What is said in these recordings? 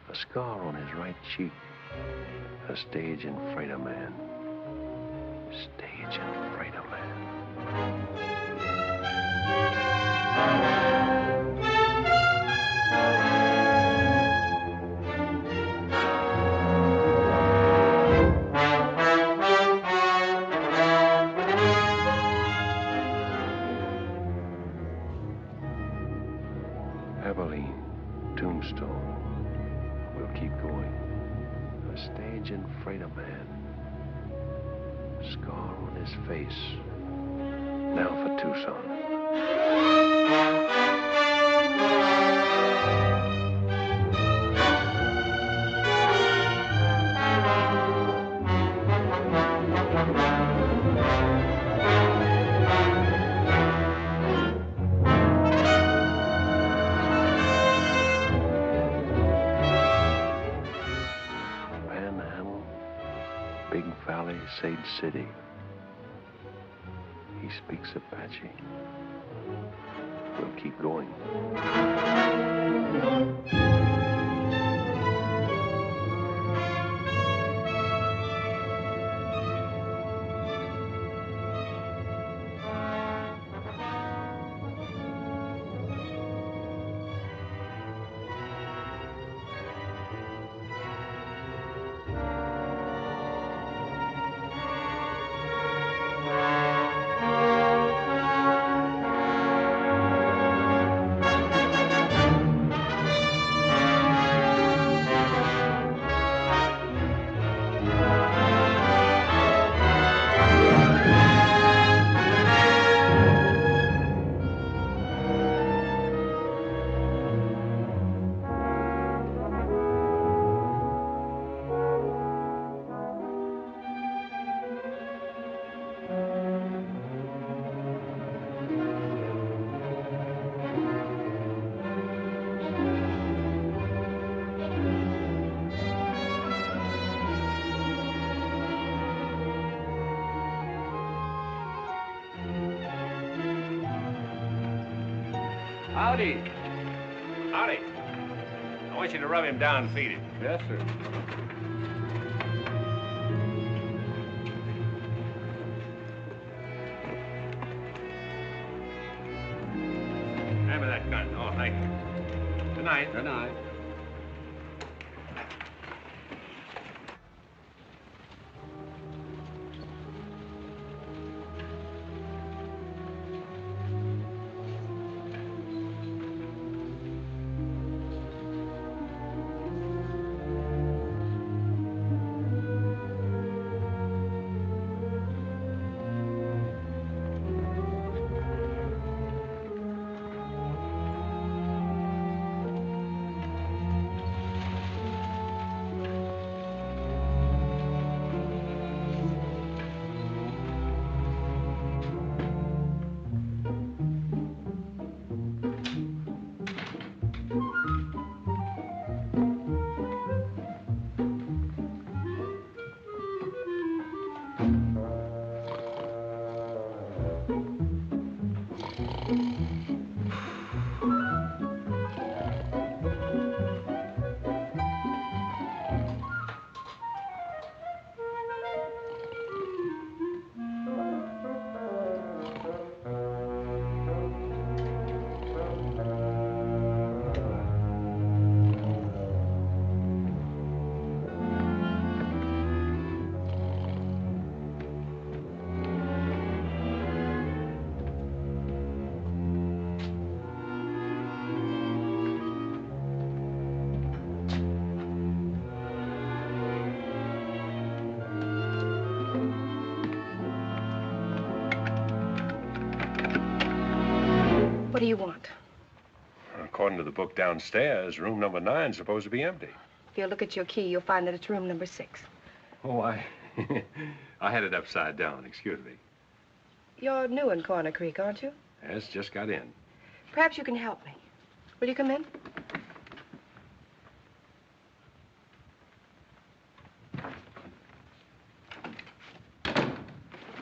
A scar on his right cheek. A stage and freighter man. Stage and freighter man. Abilene, Tombstone. We'll keep going. A stage and freighter man. Scar on his face. Now for Tucson. Panhandle, Big Valley, Sage City. He speaks Apache. We'll keep going. Howdy. Howdy. I want you to rub him down and feed him. Yes, sir. Hand me that gun. Oh, thank you. Good night. Good night. What do you want? According to the book downstairs, room number 9 is supposed to be empty. If you look at your key, you'll find that it's room number 6. Oh, I had it upside down. Excuse me. You're new in Corner Creek, aren't you? Yes, just got in. Perhaps you can help me. Will you come in?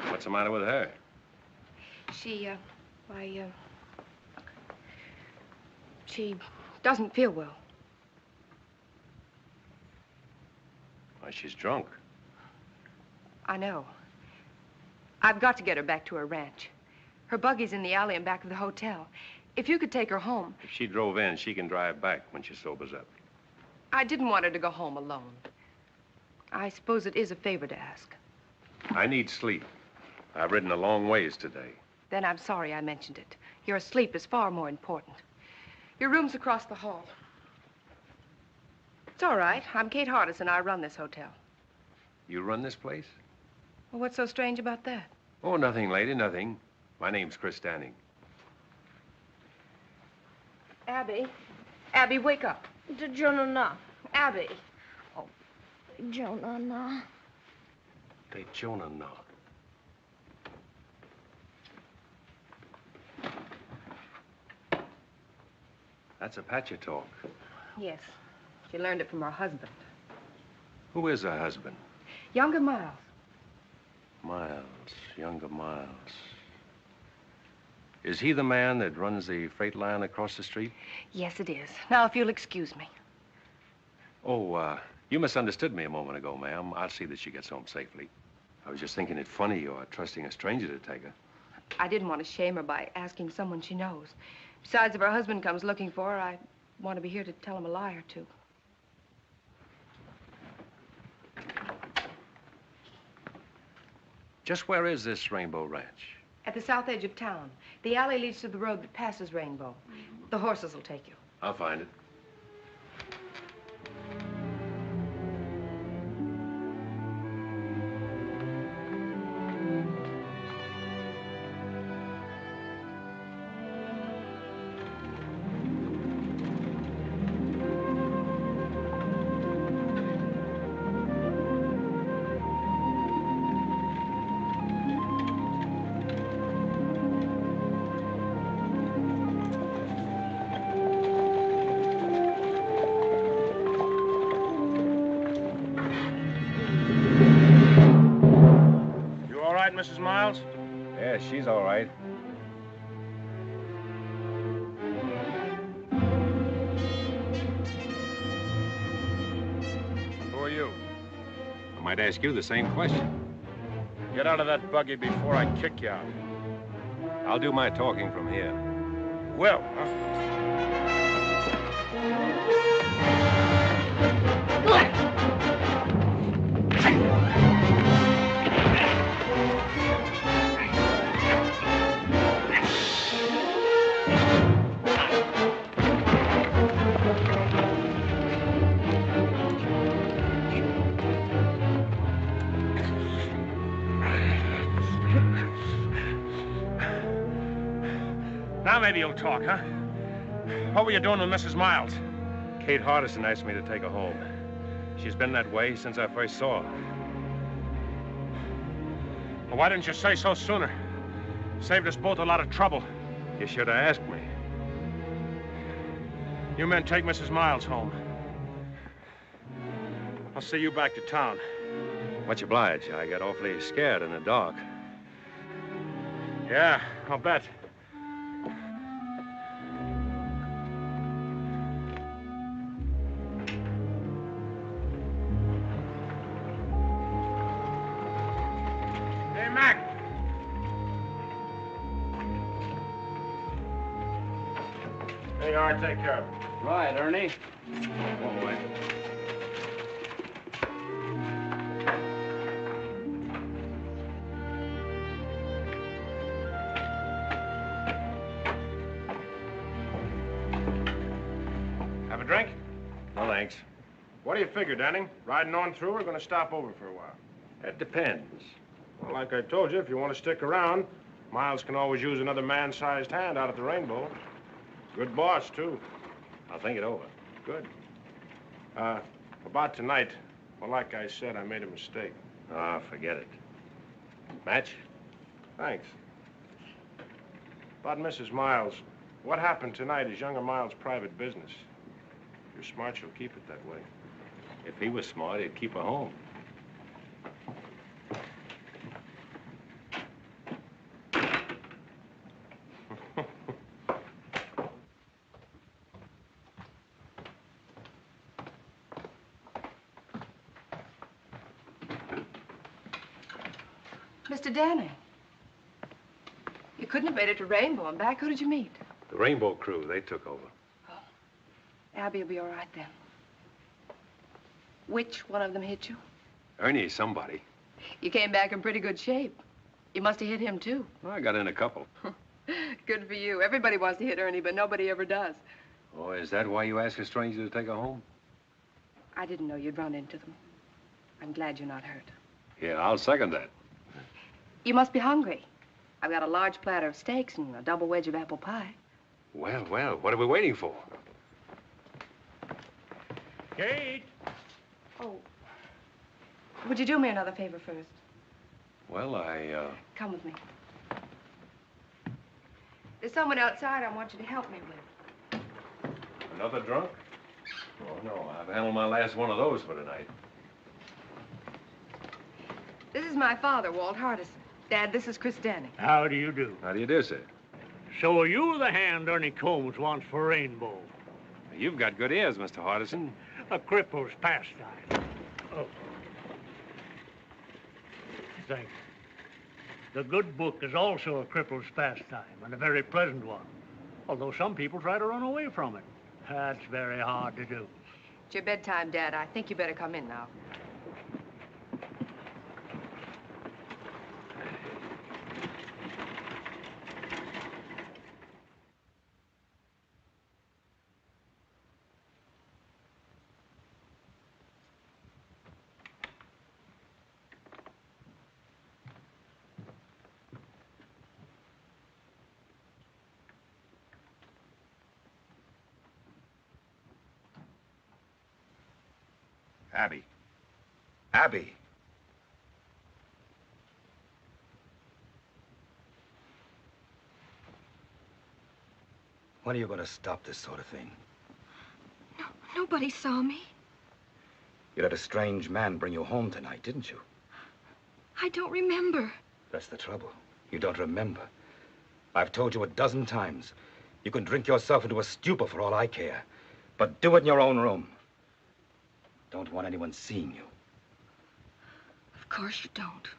What's the matter with her? She doesn't feel well. she's drunk. I know. I've got to get her back to her ranch. Her buggy's in the alley in back of the hotel. If you could take her home. If she drove in, she can drive back when she sobers up. I didn't want her to go home alone. I suppose it is a favor to ask. I need sleep. I've ridden a long ways today. Then I'm sorry I mentioned it. Your sleep is far more important. Your room's across the hall. It's all right. I'm Kate Hardison. I run this hotel. You run this place? Well, what's so strange about that? Oh, nothing, lady, nothing. My name's Chris Stanning. Abby. Abby, wake up. Jonah. Abby. Jonah. They Jonah now. That's Apache talk. Yes. She learned it from her husband. Who is her husband? Younger Miles. Miles, younger Miles. Is he the man that runs the freight line across the street? Yes, it is. Now, if you'll excuse me. Oh, you misunderstood me a moment ago, ma'am. I'll see that she gets home safely. I was just thinking it funny you're trusting a stranger to take her. I didn't want to shame her by asking someone she knows. Besides, if her husband comes looking for her, I want to be here to tell him a lie or two. Just where is this Rainbow Ranch? At the south edge of town. The alley leads to the road that passes Rainbow. The horses will take you. I'll find it. Mrs. Miles? Yeah, she's all right. Who are you? I might ask you the same question. Get out of that buggy before I kick you out. I'll do my talking from here. Will, huh? Now maybe you'll talk, huh? What were you doing with Mrs. Miles? Kate Hardison asked me to take her home. She's been that way since I first saw her. Well, why didn't you say so sooner? Saved us both a lot of trouble. You should have asked me. You men take Mrs. Miles home. I'll see you back to town. Much obliged. I got awfully scared in the dark. Yeah, I'll bet. Hey, Mac. There you are. Take care of it. Right, Ernie. One way. Have a drink? No, thanks. What do you figure, Denning? Riding on through or going to stop over for a while? It depends. Well, like I told you, if you want to stick around, Miles can always use another man-sized hand out at the Rainbow. Good boss, too. I'll think it over. Good. About tonight, well, like I said, I made a mistake. Ah, forget it. Match? Thanks. About Mrs. Miles, what happened tonight is younger Miles' private business. If you're smart, you'll keep it that way. If he was smart, he'd keep her home. Mr. Danny. You couldn't have made it to Rainbow and back. Who did you meet? The Rainbow crew, they took over. Oh. Abby will be all right then. Which one of them hit you? Ernie, somebody. You came back in pretty good shape. You must have hit him, too. Well, I got in a couple. Good for you. Everybody wants to hit Ernie, but nobody ever does. Oh, is that why you asked a stranger to take her home? I didn't know you'd run into them. I'm glad you're not hurt. Yeah, I'll second that. You must be hungry. I've got a large platter of steaks and a double wedge of apple pie. Well, well, what are we waiting for? Kate! Oh. Would you do me another favor first? Well, Come with me. There's someone outside I want you to help me with. Another drunk? Oh, no, I've handled my last one of those for tonight. This is my father, Walt Hardison. Dad, this is Chris Danny. How do you do? How do you do, sir? So are you the hand Ernie Combs wants for Rainbow? You've got good ears, Mr. Hardison. A cripple's pastime. Oh. Thank you. The good book is also a cripple's pastime, and a very pleasant one. Although some people try to run away from it. That's very hard to do. It's your bedtime, Dad. I think you better come in now. Abby. Abby. When are you going to stop this sort of thing? No, nobody saw me. You let a strange man bring you home tonight, didn't you? I don't remember. That's the trouble. You don't remember. I've told you a dozen times. You can drink yourself into a stupor for all I care. But do it in your own room. Don't want anyone seeing you. Of course you don't.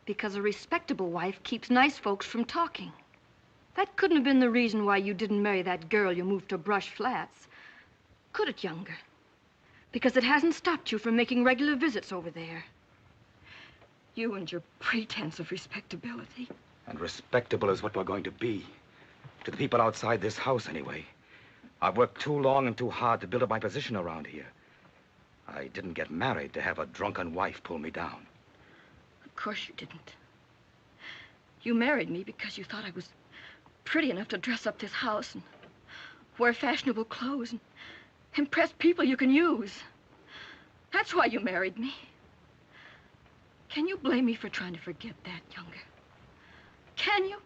Because a respectable wife keeps nice folks from talking. That couldn't have been the reason why you didn't marry that girl you moved to Brush Flats. Could it, Younger? Because it hasn't stopped you from making regular visits over there. You and your pretense of respectability. And respectable is what we're going to be. To the people outside this house, anyway. I've worked too long and too hard to build up my position around here. I didn't get married to have a drunken wife pull me down. Of course you didn't. You married me because you thought I was pretty enough to dress up this house and wear fashionable clothes and impress people you can use. That's why you married me. Can you blame me for trying to forget that, Younger? Can you?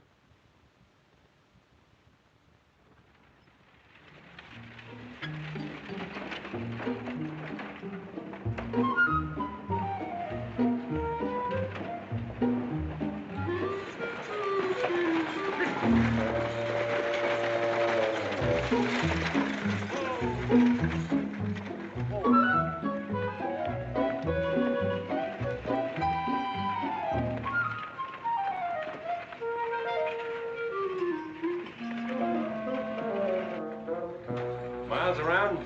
Miles around?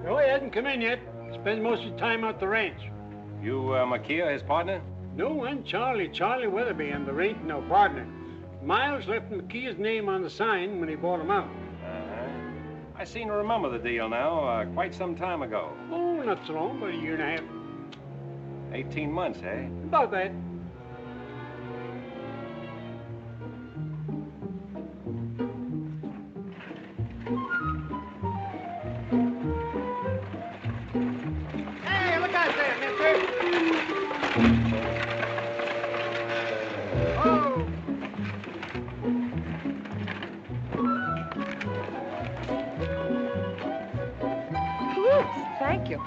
No, he hasn't come in yet. He spends most of his time out the ranch. You, Makia, his partner? No, and Charlie Weatherby, and there ain't no partner. Miles left McKee's name on the sign when he bought him out. Uh-huh. I seem to remember the deal now, quite some time ago. Oh, not so long, but a year and a half. 18 months, eh? About that. Hey, look out there, mister! Oh! Thank you.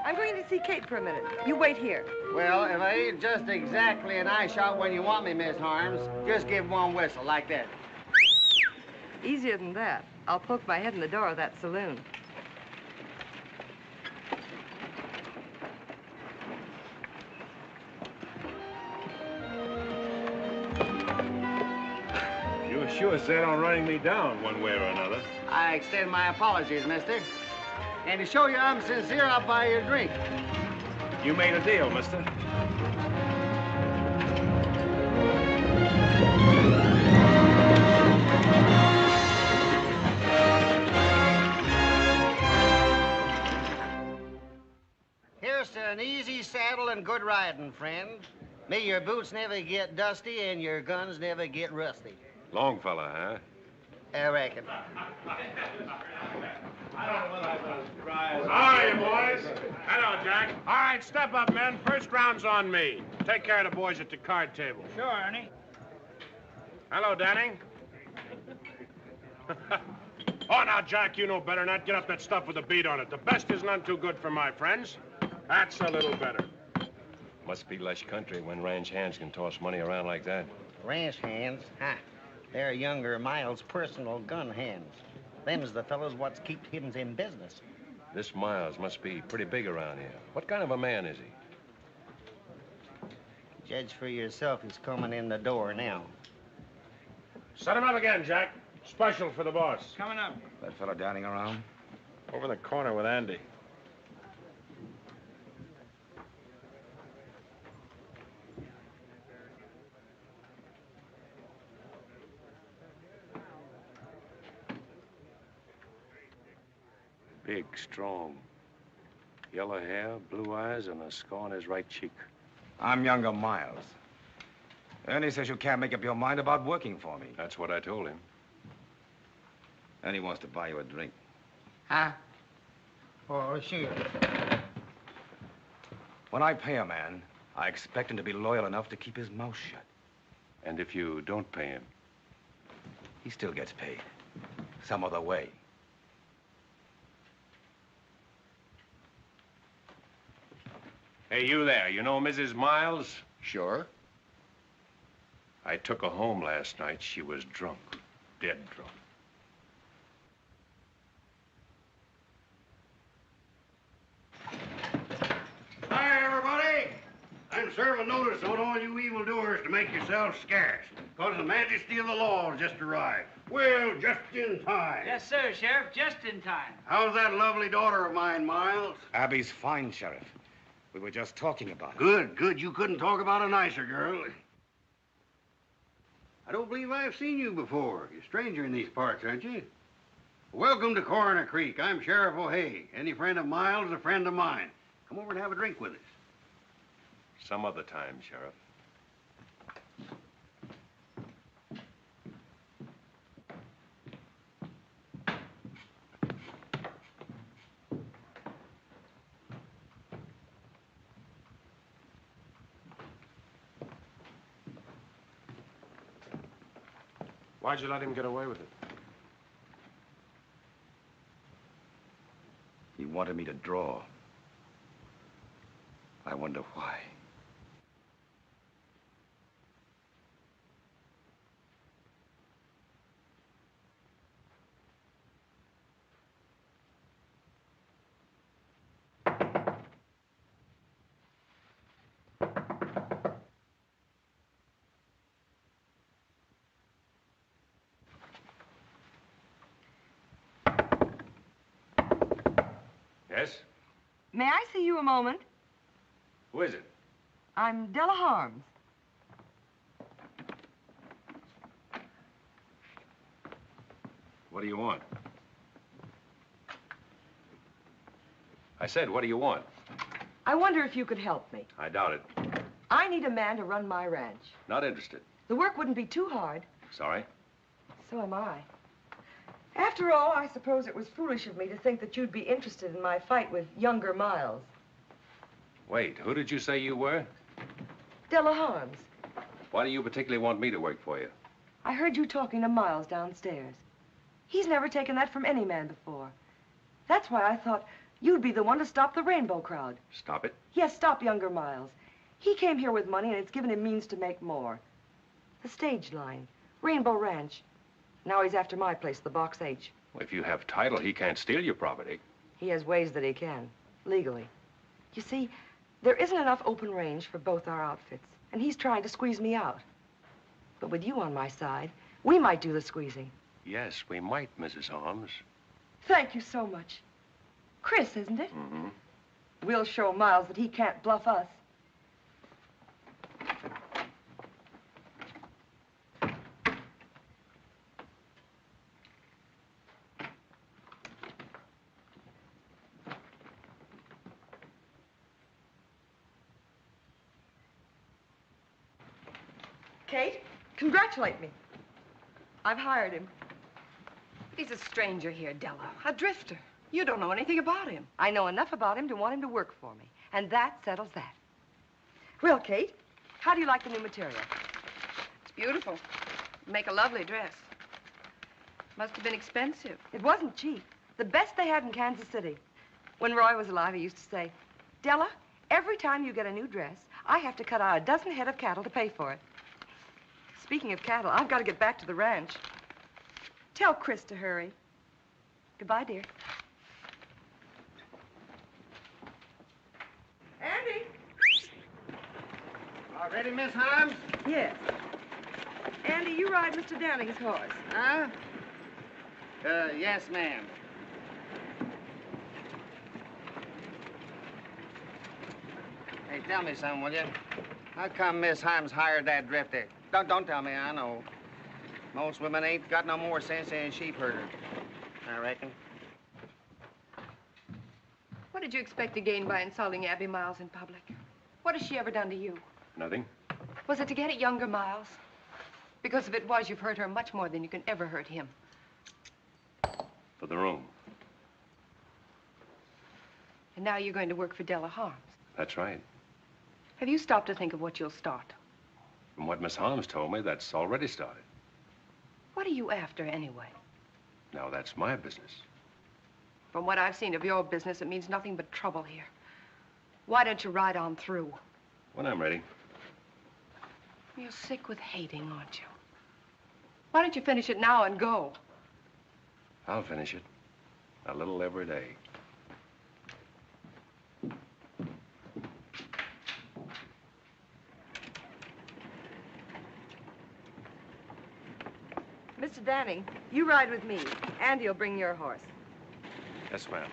I'm going to see Kate for a minute. You wait here. Well, if I ain't just exactly an eye shot when you want me, Miss Harms, just give one whistle like that. Easier than that. I'll poke my head in the door of that saloon. sure set on running me down one way or another. I extend my apologies, mister. And to show you I'm sincere, I'll buy you a drink. You made a deal, mister. Here's to an easy saddle and good riding, friend. May your boots never get dusty and your guns never get rusty. Long fella, huh? I reckon. How are you, boys? Hello, Jack. All right, step up, men. First round's on me. Take care of the boys at the card table. Sure, Ernie. Hello, Danny. Oh, now, Jack, you know better than that. Get up that stuff with a beat on it. The best is none too good for my friends. That's a little better. Must be lush country when ranch hands can toss money around like that. Ranch hands? Ha. They're younger Miles' personal gun hands. Them's the fellows what's keep him in business. This Miles must be pretty big around here. What kind of a man is he? Judge for yourself, he's coming in the door now. Set him up again, Jack. Special for the boss. Coming up. That fellow dining around? Over in the corner with Andy. Big, strong. Yellow hair, blue eyes, and a scar on his right cheek. I'm younger Miles. Ernie says you can't make up your mind about working for me. That's what I told him. Ernie wants to buy you a drink. Huh? Oh, sure. When I pay a man, I expect him to be loyal enough to keep his mouth shut. And if you don't pay him? He still gets paid. Some other way. Hey, you there. You know Mrs. Miles? Sure. I took her home last night. She was drunk. Dead drunk. Hi, everybody. I'm serving notice on all you evildoers to make yourselves scarce, because the majesty of the law has just arrived. Well, just in time. Yes, sir, Sheriff, just in time. How's that lovely daughter of mine, Miles? Abby's fine, Sheriff. We were just talking about it. Good, good. You couldn't talk about a nicer girl. I don't believe I've seen you before. You're a stranger in these parts, aren't you? Welcome to Coroner Creek. I'm Sheriff O'Hay. Any friend of Miles is a friend of mine. Come over and have a drink with us. Some other time, Sheriff. Why'd you let him get away with it? He wanted me to draw. I wonder why. Yes? May I see you a moment? Who is it? I'm Della Harms. What do you want? I said, what do you want? I wonder if you could help me. I doubt it. I need a man to run my ranch. Not interested. The work wouldn't be too hard. Sorry? So am I. After all, I suppose it was foolish of me to think that you'd be interested in my fight with younger Miles. Wait, who did you say you were? Della Harms. Why do you particularly want me to work for you? I heard you talking to Miles downstairs. He's never taken that from any man before. That's why I thought you'd be the one to stop the rainbow crowd. Stop it. Yes, stop younger Miles. He came here with money, and it's given him means to make more. The stage line, Rainbow Ranch. Now he's after my place, the Box H. Well, if you have title, he can't steal your property. He has ways that he can, legally. You see, there isn't enough open range for both our outfits, and he's trying to squeeze me out. But with you on my side, We might do the squeezing. Yes, we might, Mrs. Holmes. Thank you so much. Chris, isn't it? Mm-hmm. We'll show Miles that he can't bluff us. Kate, congratulate me. I've hired him. He's a stranger here, Della. A drifter. You don't know anything about him. I know enough about him to want him to work for me. And that settles that. Well, Kate, how do you like the new material? It's beautiful. Make a lovely dress. Must have been expensive. It wasn't cheap. The best they had in Kansas City. When Roy was alive, he used to say, Della, every time you get a new dress, I have to cut out a dozen head of cattle to pay for it. Speaking of cattle, I've got to get back to the ranch. Tell Chris to hurry. Goodbye, dear. Andy! All ready, Miss Holmes? Yes. Andy, you ride Mr. Downing's horse. Huh? Yes, ma'am. Hey, tell me something, will you? How come Miss Holmes hired that drifter? Don't tell me, I know. Most women ain't got no more sense than a sheep herder, I reckon. What did you expect to gain by insulting Abby Miles in public? What has she ever done to you? Nothing? Was it to get at younger Miles? Because if it was, you've hurt her much more than you can ever hurt him. For the room. And now you're going to work for Della Harms. That's right. Have you stopped to think of what you'll start? From what Miss Holmes told me, that's already started. What are you after, anyway? Now, that's my business. From what I've seen of your business, it means nothing but trouble here. Why don't you ride on through? When I'm ready. You're sick with hating, aren't you? Why don't you finish it now and go? I'll finish it. A little every day. Mr. Danning, you ride with me. Andy'll bring your horse. Yes, ma'am.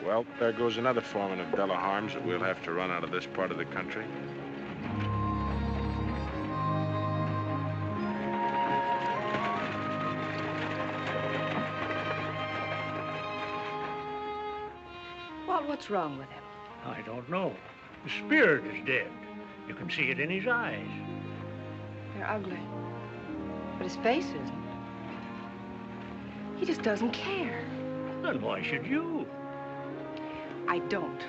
Well, there goes another foreman of Della Harms that we'll have to run out of this part of the country. Well, what's wrong with him? I don't know. The spirit is dead. You can see it in his eyes. They're ugly. But his face isn't. He just doesn't care. Then why should you? I don't.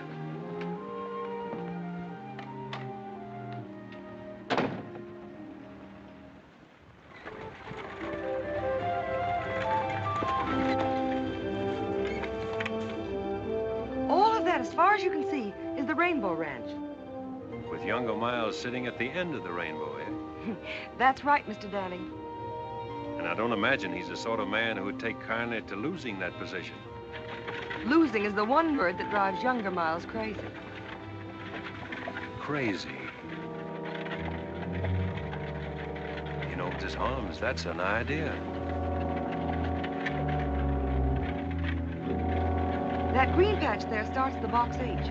All of that, as far as you can see, is the Rainbow Ranch. With younger Miles sitting at the end of the rainbow, eh? That's right, Mr. Danning. And I don't imagine he's the sort of man who would take kindly to losing that position. Losing is the one word that drives younger Miles crazy. Crazy. You know, Mrs. Holmes, that's an idea. That green patch there starts the box H.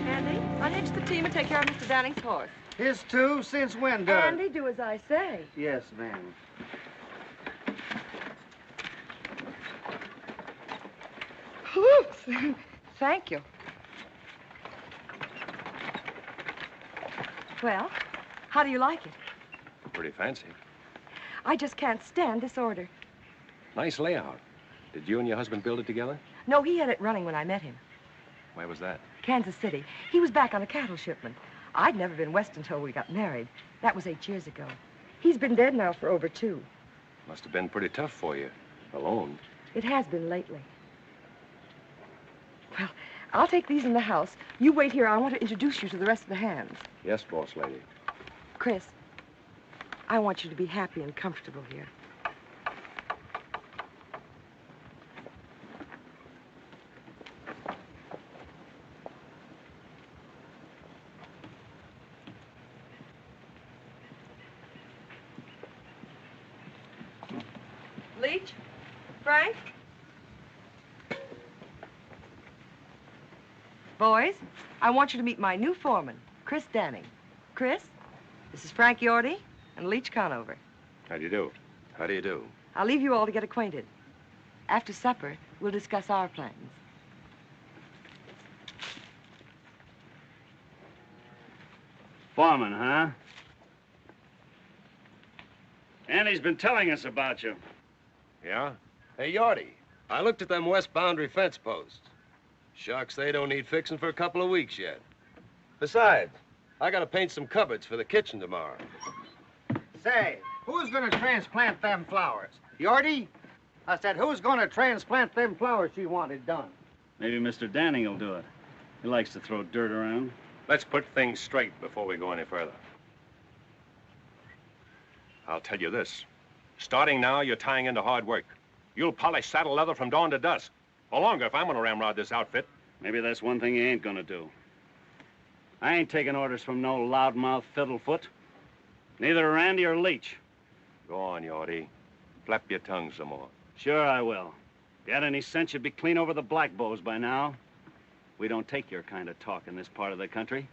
Andy, unhitch the team and take care of Mr. Danning's horse. His too? Since when, Doug? Andy, do as I say. Yes, ma'am. Whoops. Thank you. Well, how do you like it? Pretty fancy. I just can't stand disorder. Nice layout. Did you and your husband build it together? No, he had it running when I met him. Where was that? Kansas City. He was back on a cattle shipment. I'd never been west until we got married. That was 8 years ago. He's been dead now for over 2. Must have been pretty tough for you. Alone. It has been lately. Well, I'll take these in the house. You wait here. I want to introduce you to the rest of the hands. Yes, boss lady. Chris, I want you to be happy and comfortable here. Leach? Frank? Boys, I want you to meet my new foreman, Chris Danning. Chris, this is Frank Yorty and Leach Conover. How do you do? How do you do? I'll leave you all to get acquainted. After supper, we'll discuss our plans. Foreman, huh? Andy's been telling us about you. Yeah? Hey, Yorty, I looked at them west boundary fence posts. Shucks, they don't need fixing for a couple of weeks yet. Besides, I gotta paint some cupboards for the kitchen tomorrow. Say, who's gonna transplant them flowers? Yorty? I said, who's gonna transplant them flowers she wanted done? Maybe Mr. Danning will do it. He likes to throw dirt around. Let's put things straight before we go any further. I'll tell you this. Starting now, you're tying into hard work. You'll polish saddle leather from dawn to dusk. Or longer if I'm gonna ramrod this outfit. Maybe that's one thing he ain't gonna do. I ain't taking orders from no loudmouth fiddlefoot. Neither Randy or Leach. Go on, Yorty. Flap your tongue some more. Sure I will. If you had any sense, you'd be clean over the black bows by now. We don't take your kind of talk in this part of the country.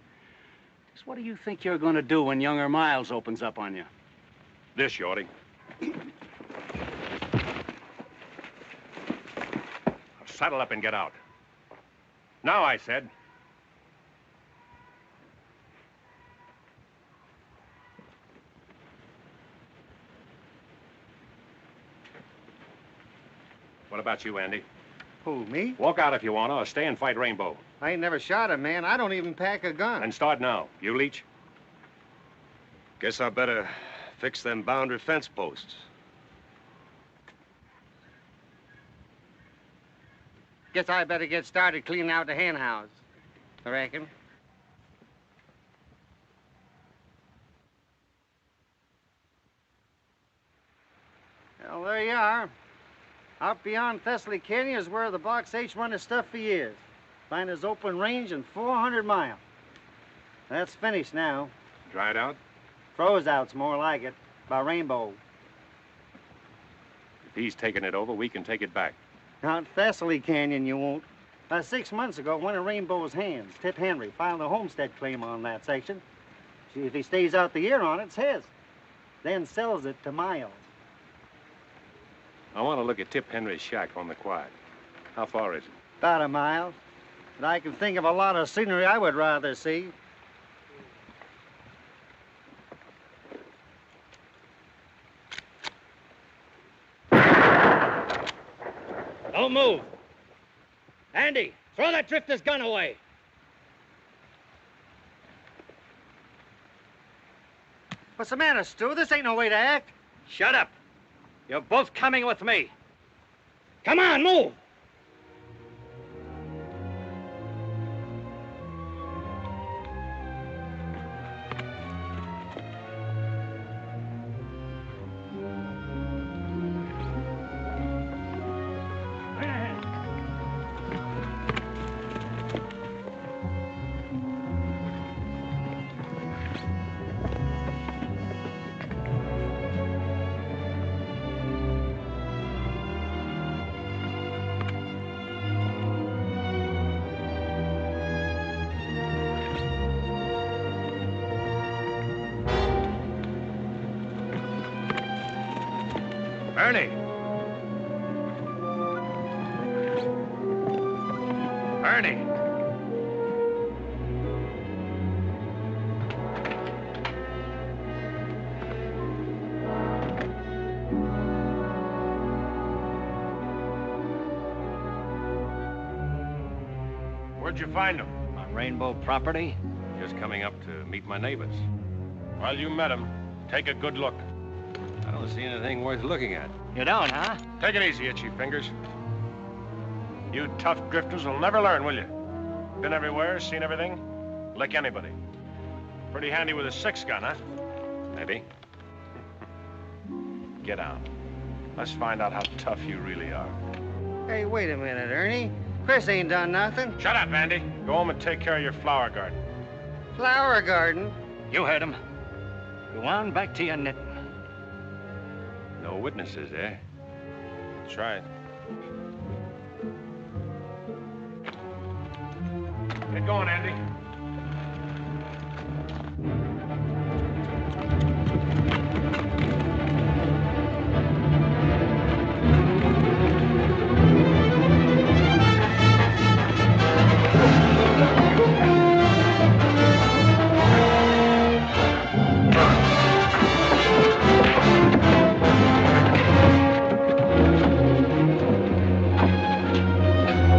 Just what do you think you're gonna do when younger Miles opens up on you? This, Yorty. Saddle up and get out. Now, I said. What about you, Andy? Who, me? Walk out if you want to, or stay and fight Rainbow. I ain't never shot a man. I don't even pack a gun. And start now. You, Leach? Guess I better fix them boundary fence posts. Guess I better get started cleaning out the hen house. I reckon. Well, there you are. Out beyond Thessaly Canyon is where the Box H run his stuff for years. Find his open range in 400 miles. That's finished now. Dried out? Froze out's more like it. By Rainbow. If he's taking it over, we can take it back. Out Thessaly Canyon, you won't. 6 months ago, one of Rainbow's hands, Tip Henry, filed a homestead claim on that section. See, if he stays out the year on it, it's his. Then sells it to Miles. I want to look at Tip Henry's shack on the quiet. How far is it? About a mile. But I can think of a lot of scenery I would rather see. Don't move. Andy, throw that drifter's gun away. What's the matter, Stu? This ain't no way to act. Shut up. You're both coming with me. Come on, move. Ernie! Ernie! Where'd you find him? On Rainbow property? Just coming up to meet my neighbors. Well, you met him. Take a good look. I don't see anything worth looking at. You don't, huh? Take it easy, Itchy Fingers. You tough drifters will never learn, will you? Been everywhere, seen everything? Lick anybody. Pretty handy with a 6-gun, huh? Maybe. Get out. Let's find out how tough you really are. Hey, wait a minute, Ernie. Chris ain't done nothing. Shut up, Andy. Go home and take care of your flower garden. Flower garden? You heard him. Go on back to your knitting. No witnesses, eh? That's right. Get going, Andy.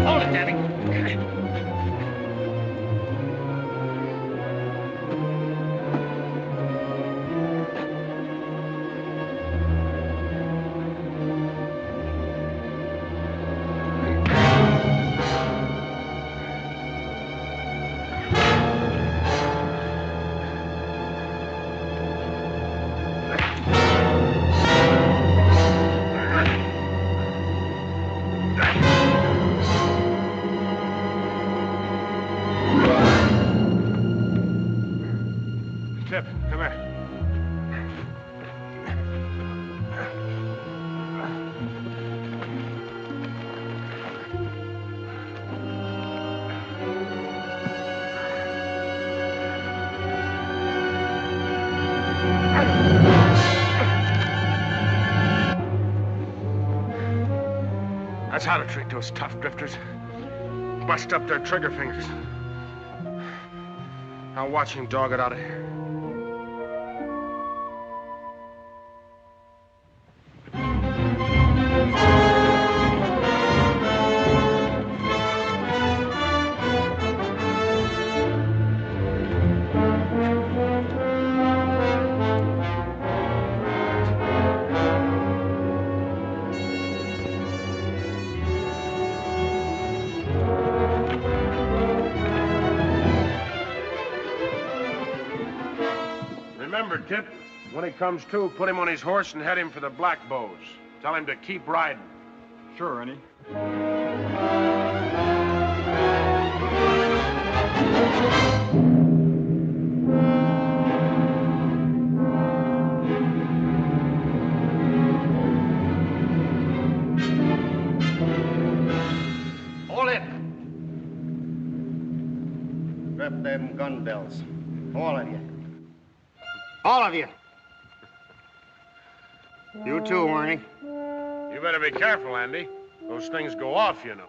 Hold it, Danny. Tip, come here. That's how to treat those tough drifters. Bust up their trigger fingers. Now watch him dog it out of here. Remember, Tip, when he comes to, put him on his horse and head him for the Black Bows. Tell him to keep riding. Sure, Ernie. Hold it. Strap them gun belts. All of you. All of you. You too, Ernie. You better be careful, Andy. Those things go off, you know.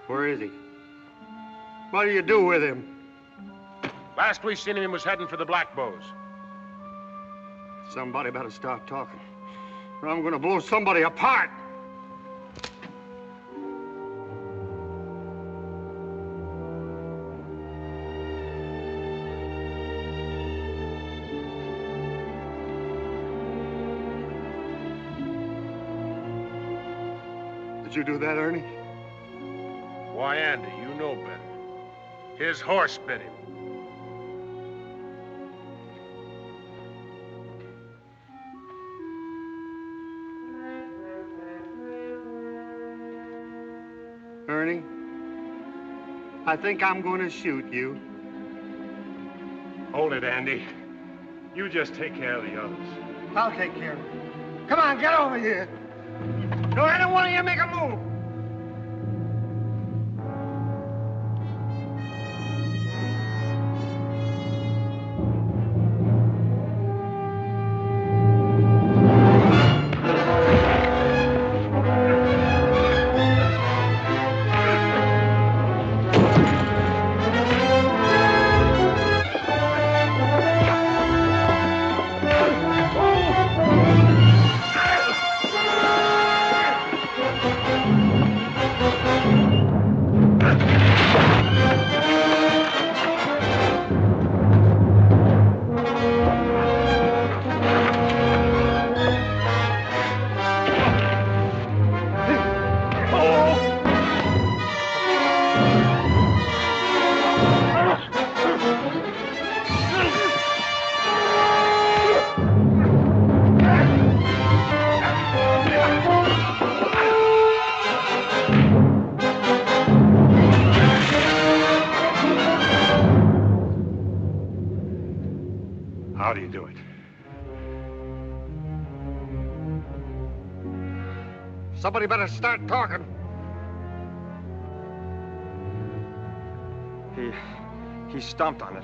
Where is he? What do you do with him? Last we seen him, he was heading for the Black Bows. Somebody better stop talking, or I'm gonna blow somebody apart. Did you do that, Ernie? Why, Andy, you know better. His horse bit him. Ernie, I think I'm going to shoot you. Hold it, Andy. You just take care of the others. I'll take care of it. Come on, get over here. Don't any one of you make a move. How do you do it? Somebody better start talking. He stomped on it.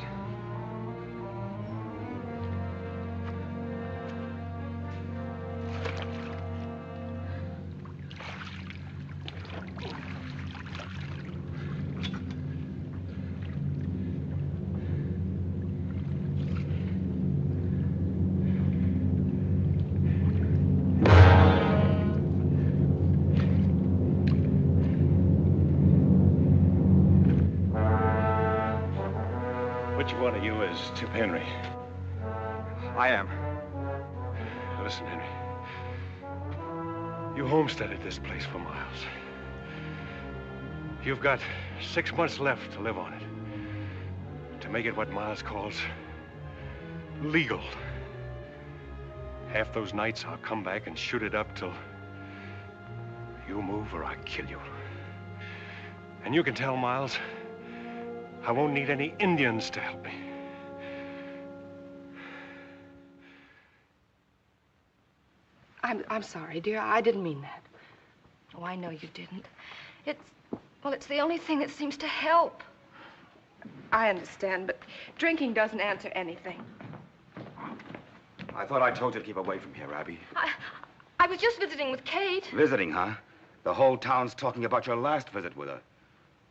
Which one of you is Tip Henry? I am. Listen, Henry. You homesteaded this place for Miles. You've got 6 months left to live on it. To make it what Miles calls legal. Half those nights I'll come back and shoot it up till you move or I kill you. And you can tell Miles I won't need any Indians to help me. I'm sorry, dear. I didn't mean that. Oh, I know you didn't. It's the only thing that seems to help. I understand, but drinking doesn't answer anything. I thought I told you to keep away from here, Abby. I was just visiting with Kate. Visiting, huh? The whole town's talking about your last visit with her.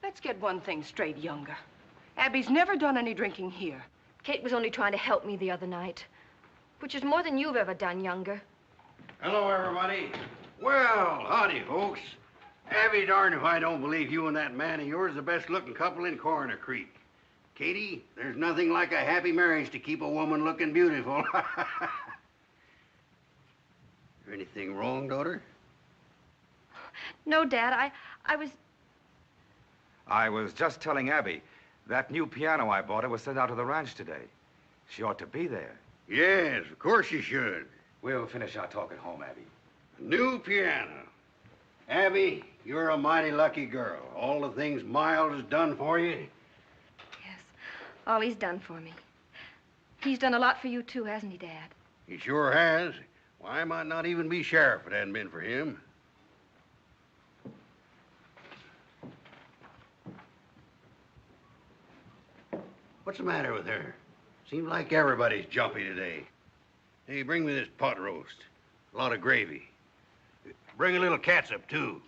Let's get one thing straight, Younger. Abby's never done any drinking here. Kate was only trying to help me the other night, which is more than you've ever done, Younger. Hello, everybody. Well, howdy, folks. Abby, darn if I don't believe you and that man of yours are the best-looking couple in Coroner Creek. Katie, there's nothing like a happy marriage to keep a woman looking beautiful. Is there anything wrong, daughter? No, Dad, I was just telling Abby, that new piano I bought her was sent out to the ranch today. She ought to be there. Yes, of course you should. We'll finish our talk at home, Abby. New piano. Abby, you're a mighty lucky girl. All the things Miles has done for you. Yes, all he's done for me. He's done a lot for you, too, hasn't he, Dad? He sure has. Why, I might not even be sheriff if it hadn't been for him. What's the matter with her? Seems like everybody's jumpy today. Hey, bring me this pot roast. A lot of gravy. Bring a little catsup, too.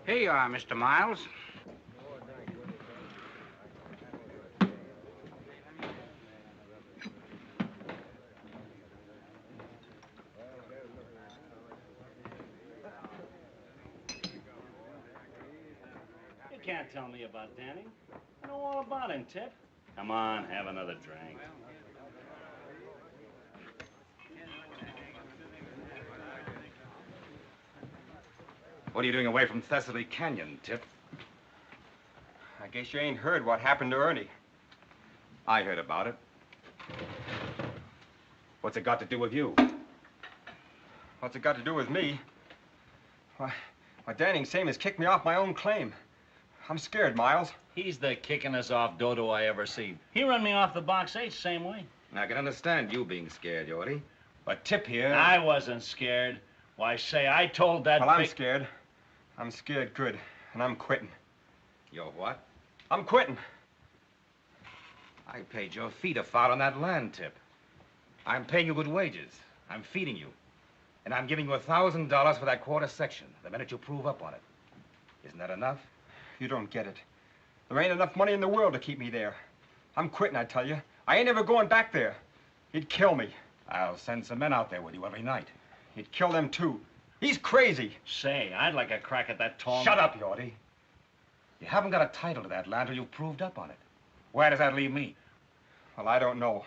Here you are, Mr. Miles. You can't tell me about Danny. I know all about him, Tip. Come on, have another drink. What are you doing away from Thessaly Canyon, Tip? I guess you ain't heard what happened to Ernie. I heard about it. What's it got to do with you? What's it got to do with me? Why, Danning same as kicked me off my own claim. I'm scared, Miles. He's the kickingest off dodo I ever seen. He run me off the box 8 same way. I can understand you being scared, Yorty. But Tip here... I wasn't scared. Why, say, I told that Well, I'm scared. I'm scared good, and I'm quitting. You're what? I'm quitting. I paid your fee to file on that land, Tip. I'm paying you good wages. I'm feeding you. And I'm giving you $1,000 for that quarter section the minute you prove up on it. Isn't that enough? You don't get it. There ain't enough money in the world to keep me there. I'm quitting, I tell you. I ain't ever going back there. He'd kill me. I'll send some men out there with you every night. He'd kill them, too. He's crazy. Say, I'd like a crack at that tall... Shut up, Yorty. You haven't got a title to that land till you've proved up on it. Where does that leave me? Well, I don't know.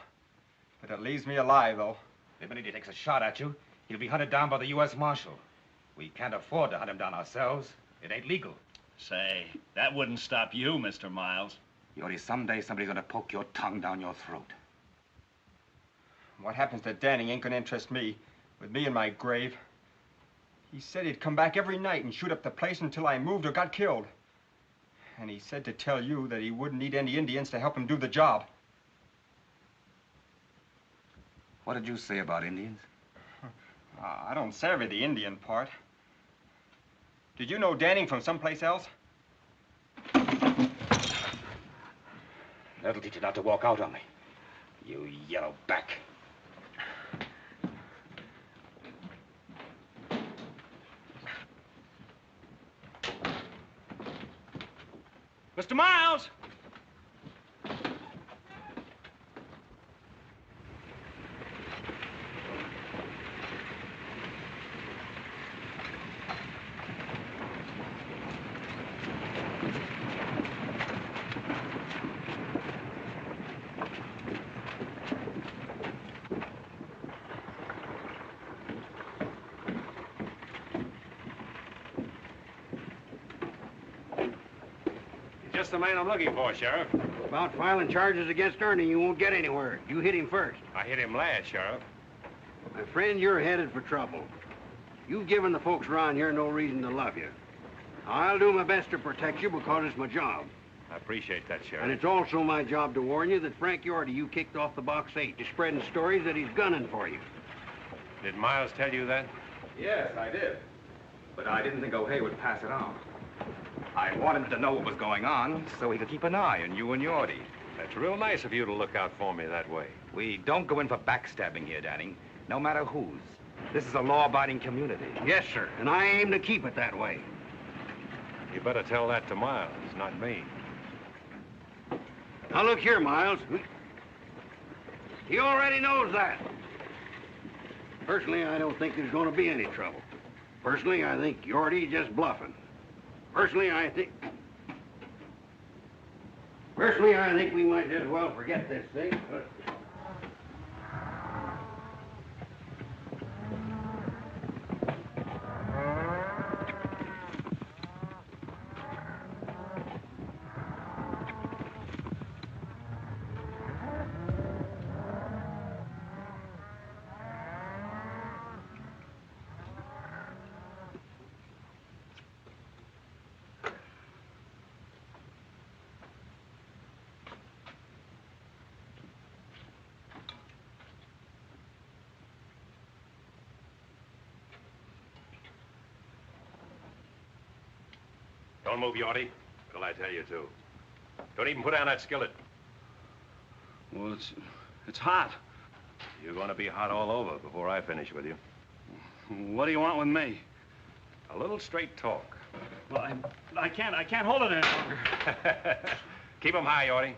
But it leaves me alive, though. The minute he takes a shot at you, he'll be hunted down by the U.S. Marshal. We can't afford to hunt him down ourselves. It ain't legal. Say, that wouldn't stop you, Mr. Miles. Yorty, someday somebody's gonna poke your tongue down your throat. What happens to Danny ain't gonna interest me. With me in my grave. He said he'd come back every night and shoot up the place until I moved or got killed. And he said to tell you that he wouldn't need any Indians to help him do the job. What did you say about Indians? I don't savvy the Indian part. Did you know Danning from someplace else? That'll teach you not to walk out on me, you yellow back. Mr. Miles! Just the man I'm looking for, Sheriff. About filing charges against Ernie, you won't get anywhere. You hit him first. I hit him last, Sheriff. My friend, you're headed for trouble. You've given the folks around here no reason to love you. I'll do my best to protect you because it's my job. I appreciate that, Sheriff. And it's also my job to warn you that Frank Yorty you kicked off the Box 8 to spreading stories that he's gunning for you. Did Miles tell you that? Yes, I did. But I didn't think O'Hay would pass it on. I wanted him to know what was going on so he could keep an eye on you and Yorty. That's real nice of you to look out for me that way. We don't go in for backstabbing here, Danning, no matter whose. This is a law-abiding community. Yes, sir, and I aim to keep it that way. You better tell that to Miles, not me. Now, look here, Miles. He already knows that. Personally, I don't think there's going to be any trouble. Personally, I think Yorty's just bluffing. Personally, I think we might as well forget this thing. Don't move, Yorty, till I tell you to. Don't even put down that skillet. Well, it's hot. You're going to be hot all over before I finish with you. What do you want with me? A little straight talk. Well, I can't hold it any longer. Keep 'em high, Yorty.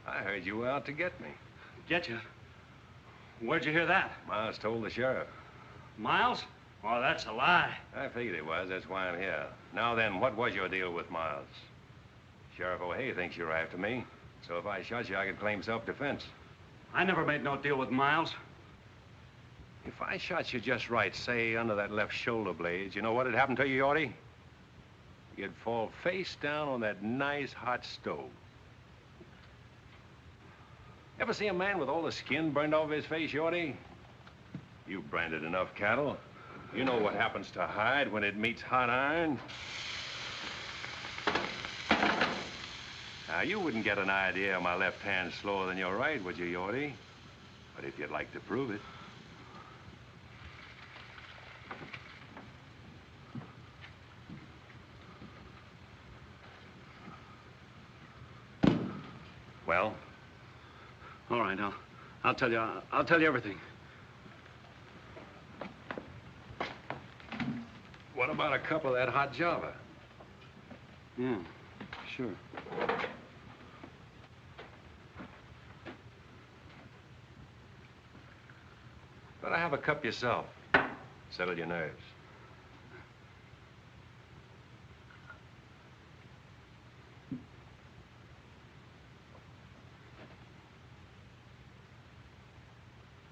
I heard you were out to get me. Get you? Where'd you hear that? Miles told the sheriff. Miles? Oh, that's a lie. I figured it was. That's why I'm here. Now then, what was your deal with Miles? Sheriff O'Hay thinks you're after me. So if I shot you, I could claim self-defense. I never made no deal with Miles. If I shot you just right, say under that left shoulder blade, you know what'd happen to you, Yorty? You'd fall face down on that nice hot stove. Ever see a man with all the skin burned off his face, Yorty? You've branded enough cattle. You know what happens to hide when it meets hot iron. Now, you wouldn't get an idea of my left hand slower than your right, would you, Yorty? But if you'd like to prove it. Well? All right, I'll tell you. I'll tell you everything. What about a cup of that hot Java? Yeah, sure. Better have a cup yourself. Settle your nerves.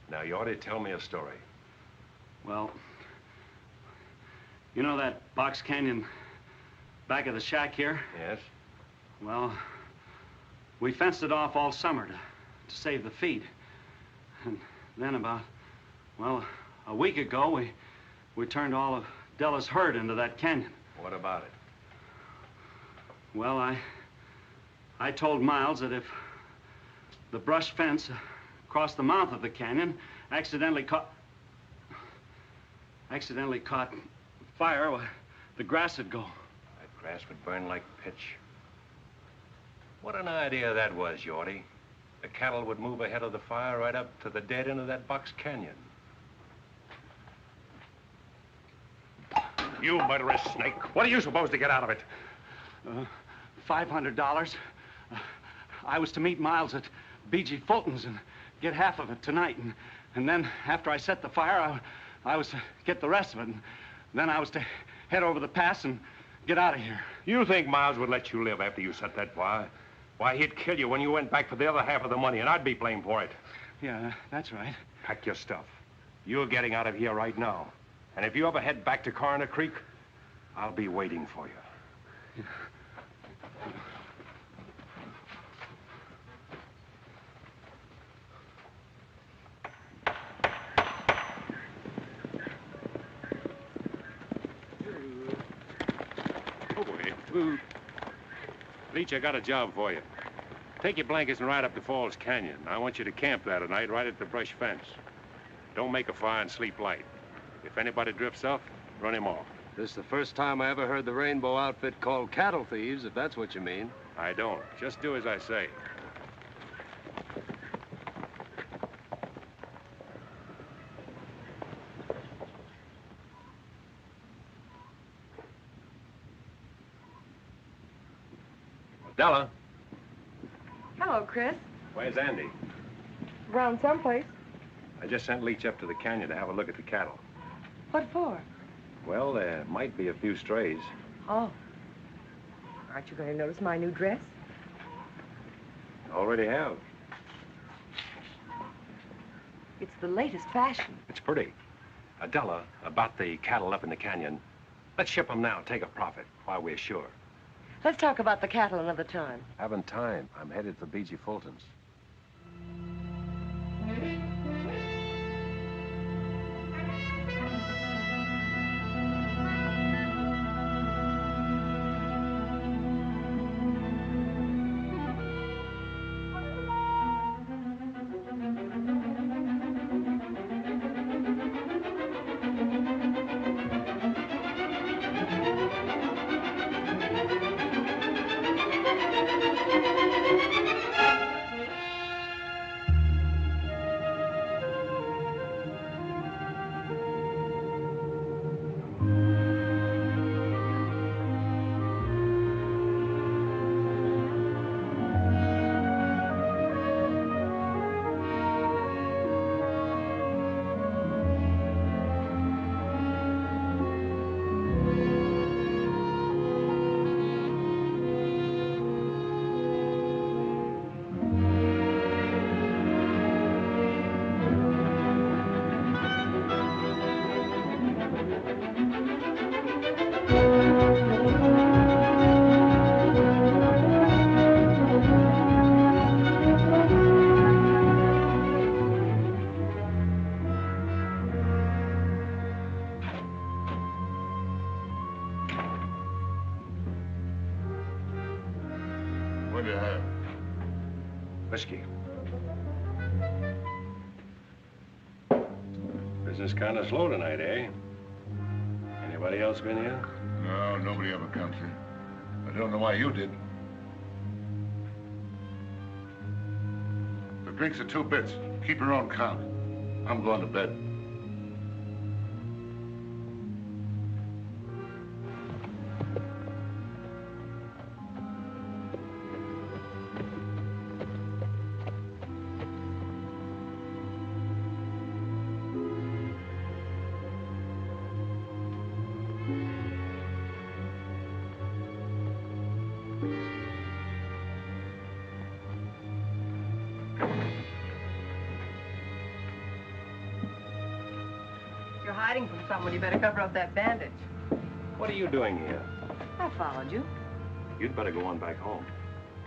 Now, you ought to tell me a story. Well, you know that box canyon back of the shack here? Yes? Well, we fenced it off all summer to save the feed. And then about, well, a week ago, we turned all of Della's herd into that canyon. What about it? Well, I told Miles that if the brush fence across the mouth of the canyon accidentally caught fire, well, the grass would go. That grass would burn like pitch. What an idea that was, Yorty. The cattle would move ahead of the fire right up to the dead end of that box canyon. You murderous snake. What are you supposed to get out of it? $500. I was to meet Miles at B.G. Fulton's and get half of it tonight. And then, after I set the fire, I was to get the rest of it. And then I was to head over the pass and get out of here. You think Miles would let you live after you set that fire? Why, he'd kill you when you went back for the other half of the money, and I'd be blamed for it. Yeah, that's right. Pack your stuff. You're getting out of here right now. And if you ever head back to Coroner Creek, I'll be waiting for you. Leach, I got a job for you. Take your blankets and ride up to Falls Canyon. I want you to camp there tonight right at the brush fence. Don't make a fire and sleep light. If anybody drifts off, run him off. This is the first time I ever heard the Rainbow outfit called cattle thieves, if that's what you mean. I don't. Just do as I say. Della. Hello, Chris. Where's Andy? Around someplace. I just sent Leach up to the canyon to have a look at the cattle. What for? Well, there might be a few strays. Oh. Aren't you going to notice my new dress? Already have. It's the latest fashion. It's pretty. Della, about the cattle up in the canyon, let's ship them now, take a profit, while we're sure. Let's talk about the cattle another time. Haven't time. I'm headed for B.G. Fulton's. What do you have? Whiskey. Business kind of slow tonight, eh? Anybody else been here? No, nobody ever comes here. I don't know why you did. The drinks are 2 bits. Keep your own count. I'm going to bed. You're hiding from someone. You better cover up that bandage. What are you doing here? I followed you. You'd better go on back home.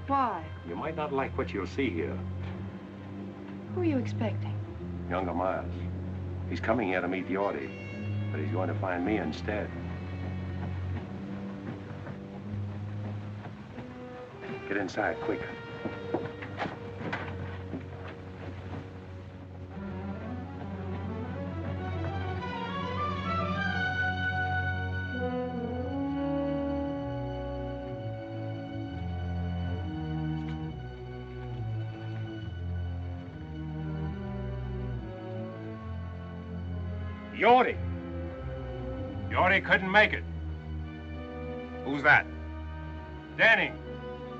Why? You might not like what you'll see here. Who are you expecting? Younger Miles. He's coming here to meet the Yorty, but he's going to find me instead. Get inside, quick. Yorty. Yorty couldn't make it. Who's that? Danny.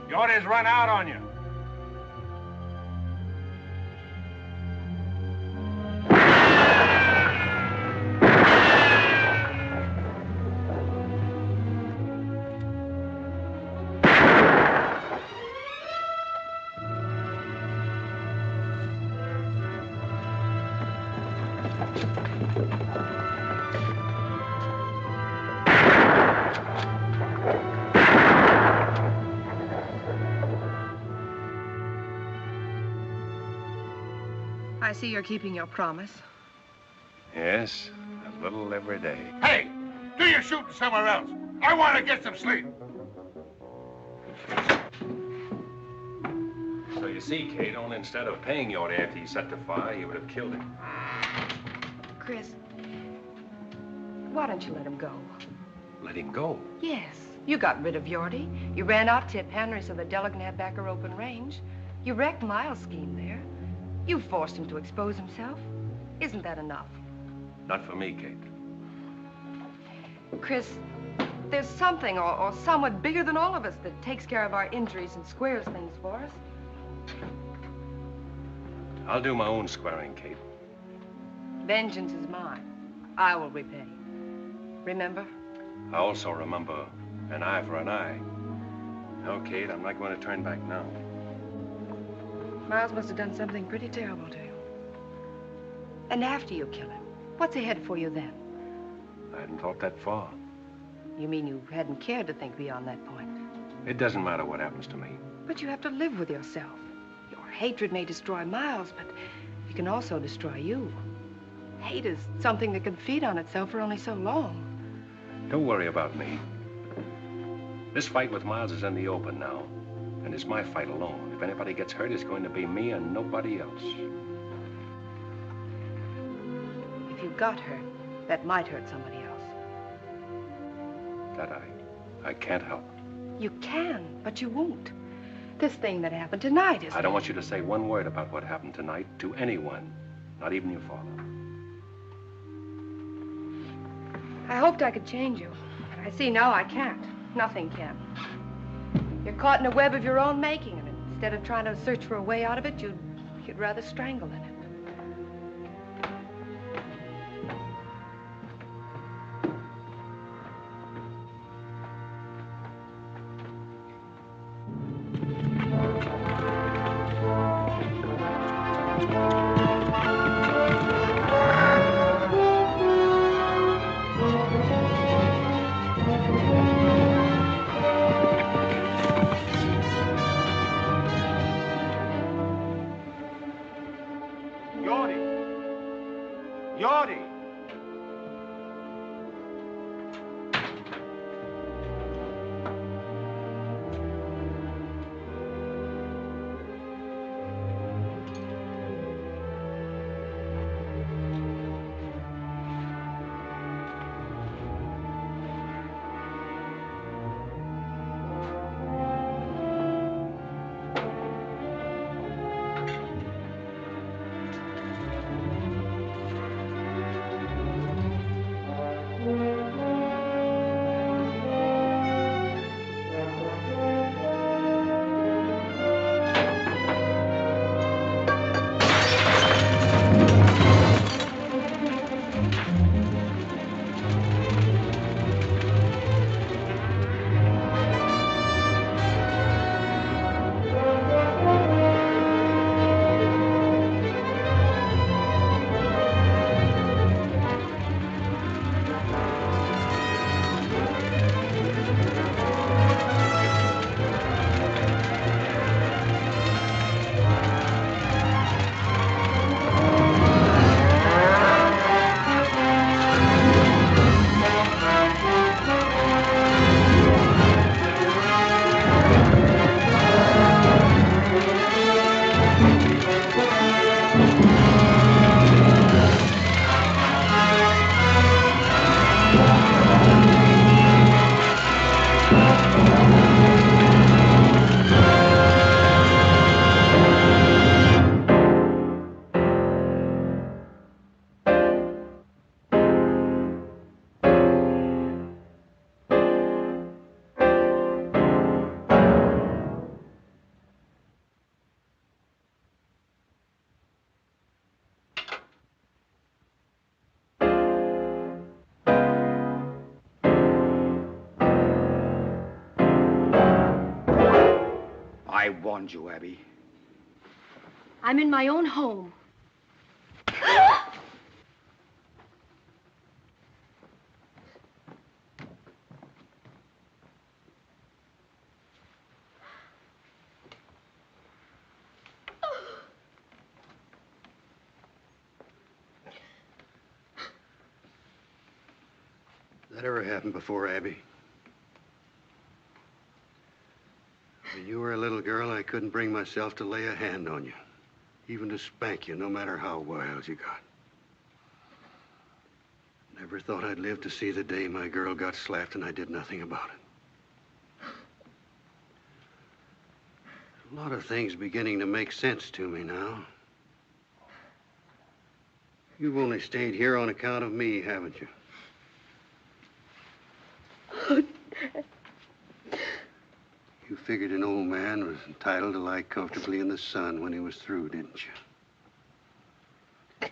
Yorty's run out on you. I see you're keeping your promise. Yes, a little every day. Hey, do your shooting somewhere else. I want to get some sleep. So you see, Kate, only instead of paying Yorty after he set the fire, you would have killed him. Chris, why don't you let him go? Let him go. Yes, you got rid of Yorty. You ran out Tip Henry so that Della can have back her open range. You wrecked Miles' scheme there. You forced him to expose himself. Isn't that enough? Not for me, Kate. Chris, there's something or someone bigger than all of us that takes care of our injuries and squares things for us. I'll do my own squaring, Kate. Vengeance is mine. I will repay. Remember? I also remember an eye for an eye. No, Kate, I'm not going to turn back now. Miles must have done something pretty terrible to you. And after you kill him, what's ahead for you then? I hadn't thought that far. You mean you hadn't cared to think beyond that point? It doesn't matter what happens to me. But you have to live with yourself. Your hatred may destroy Miles, but it can also destroy you. Hate is something that can feed on itself for only so long. Don't worry about me. This fight with Miles is in the open now, and it's my fight alone. If anybody gets hurt, it's going to be me and nobody else. If you got hurt, that might hurt somebody else. That I can't help. You can, but you won't. This thing that happened tonight is... I don't want you to say one word about what happened tonight to anyone, not even your father. I hoped I could change you, but I see now I can't. Nothing can. You're caught in a web of your own making, and instead of trying to search for a way out of it, you'd rather strangle in it. I warned you, Abby. I'm in my own home. That ever happened before, Abby? When you were a little girl, I couldn't bring myself to lay a hand on you, even to spank you, no matter how wild you got. Never thought I'd live to see the day my girl got slapped and I did nothing about it. A lot of things beginning to make sense to me now. You've only stayed here on account of me, haven't you? You figured an old man was entitled to lie comfortably in the sun when he was through, didn't you?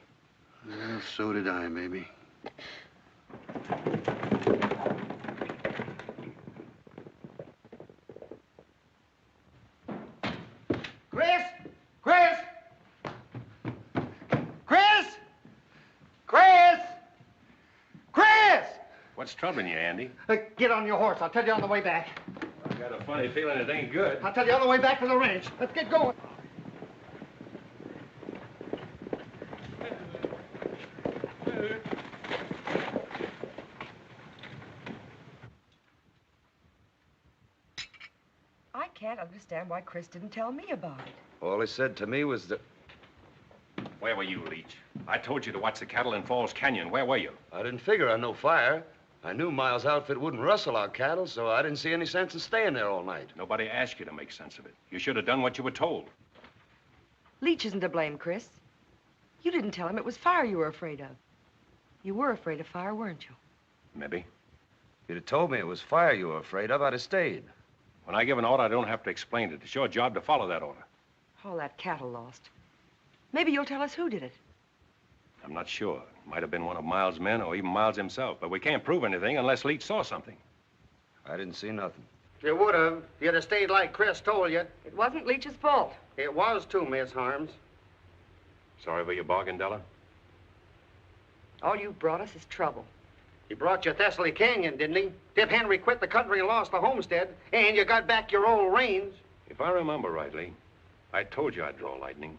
Well, so did I, maybe. Chris! Chris! Chris! Chris! Chris! What's troubling you, Andy? Get on your horse. I'll tell you on the way back. I've got a funny feeling it ain't good. I'll tell you on the way back to the ranch. Let's get going. I can't understand why Chris didn't tell me about it. All he said to me was that... Where were you, Leach? I told you to watch the cattle in Falls Canyon. Where were you? I didn't figure on no fire. I knew Miles' outfit wouldn't rustle our cattle, so I didn't see any sense in staying there all night. Nobody asked you to make sense of it. You should have done what you were told. Leach isn't to blame, Chris. You didn't tell him it was fire you were afraid of. You were afraid of fire, weren't you? Maybe. If you'd have told me it was fire you were afraid of, I'd have stayed. When I give an order, I don't have to explain it. It's your job to follow that order. All that cattle lost. Maybe you'll tell us who did it. I'm not sure. Might have been one of Miles' men or even Miles himself, but we can't prove anything unless Leach saw something. I didn't see nothing. You would have. You'd have stayed like Chris told you. It wasn't Leach's fault. It was too, Miss Harms. Sorry for your bargain, Della? All you brought us is trouble. He brought you Thessaly Canyon, didn't he? Tip Henry quit the country and lost the homestead, and you got back your old range. If I remember rightly, I told you I'd draw lightning.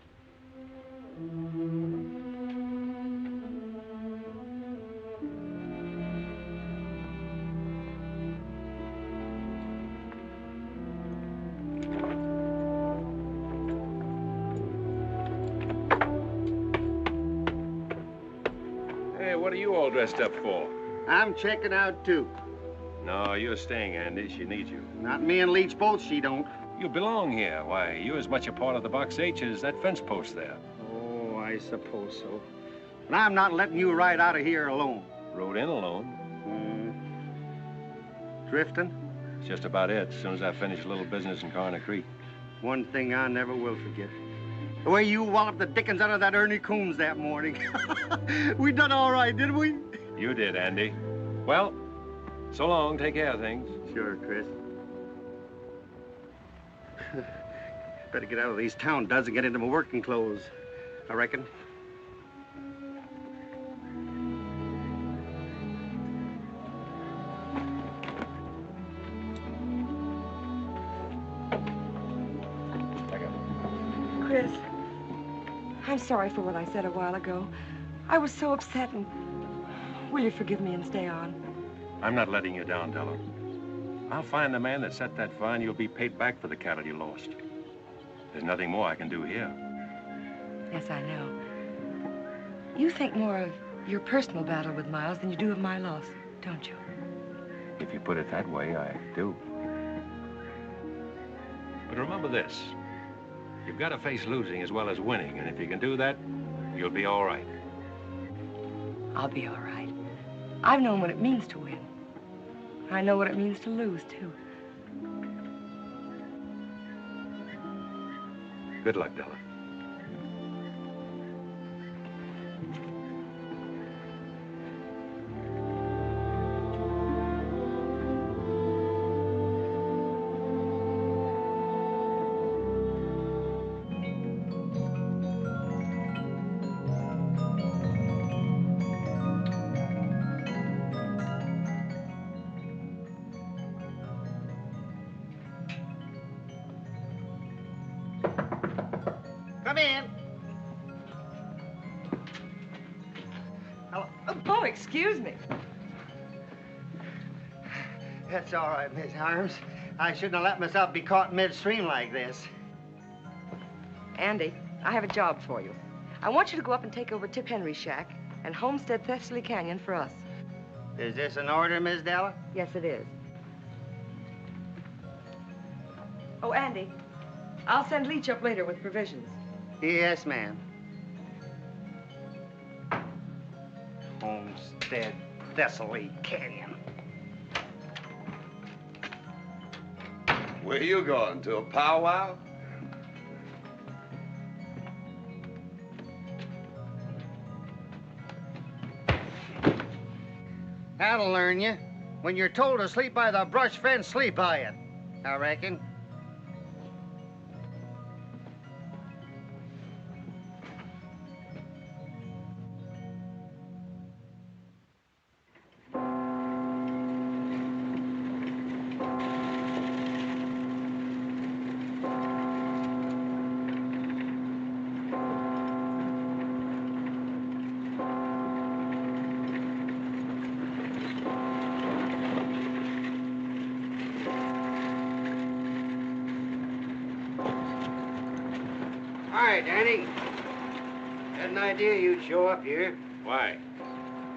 Hey, what are you all dressed up for? I'm checking out, too. No, you're staying, Andy. She needs you. Not me and Leach both, she don't. You belong here. Why, you're as much a part of the Box H as that fence post there. Oh, I suppose so. And I'm not letting you ride out of here alone. Rode in alone. Drifting? It's just about it. As soon as I finish a little business in Corner Creek. One thing I never will forget. The way you walloped the dickens out of that Ernie Coombs that morning. We done all right, didn't we? You did, Andy. Well, so long. Take care of things. Sure, Chris. Better get out of these town duds and get into my working clothes, I reckon. Chris, I'm sorry for what I said a while ago. I was so upset, and will you forgive me and stay on? I'm not letting you down, Della. I'll find the man that set that fire, and you'll be paid back for the cattle you lost. There's nothing more I can do here. Yes, I know. You think more of your personal battle with Miles than you do of my loss, don't you? If you put it that way, I do. But remember this. You've got to face losing as well as winning, and if you can do that, you'll be all right. I'll be all right. I've known what it means to win. I know what it means to lose, too. Good luck, Della. in. Oh, excuse me. That's all right, Miss Harms. I shouldn't have let myself be caught midstream like this. Andy, I have a job for you. I want you to go up and take over Tip Henry's shack and homestead Thessaly Canyon for us. Is this an order, Miss Della? Yes, it is. Oh, Andy, I'll send Leach up later with provisions. Yes, ma'am. Homestead Thessaly Canyon. Where you going, to a powwow? That'll learn you. When you're told to sleep by the brush fence, sleep by it. I reckon. Hi, Danny. Had an idea you'd show up here. Why?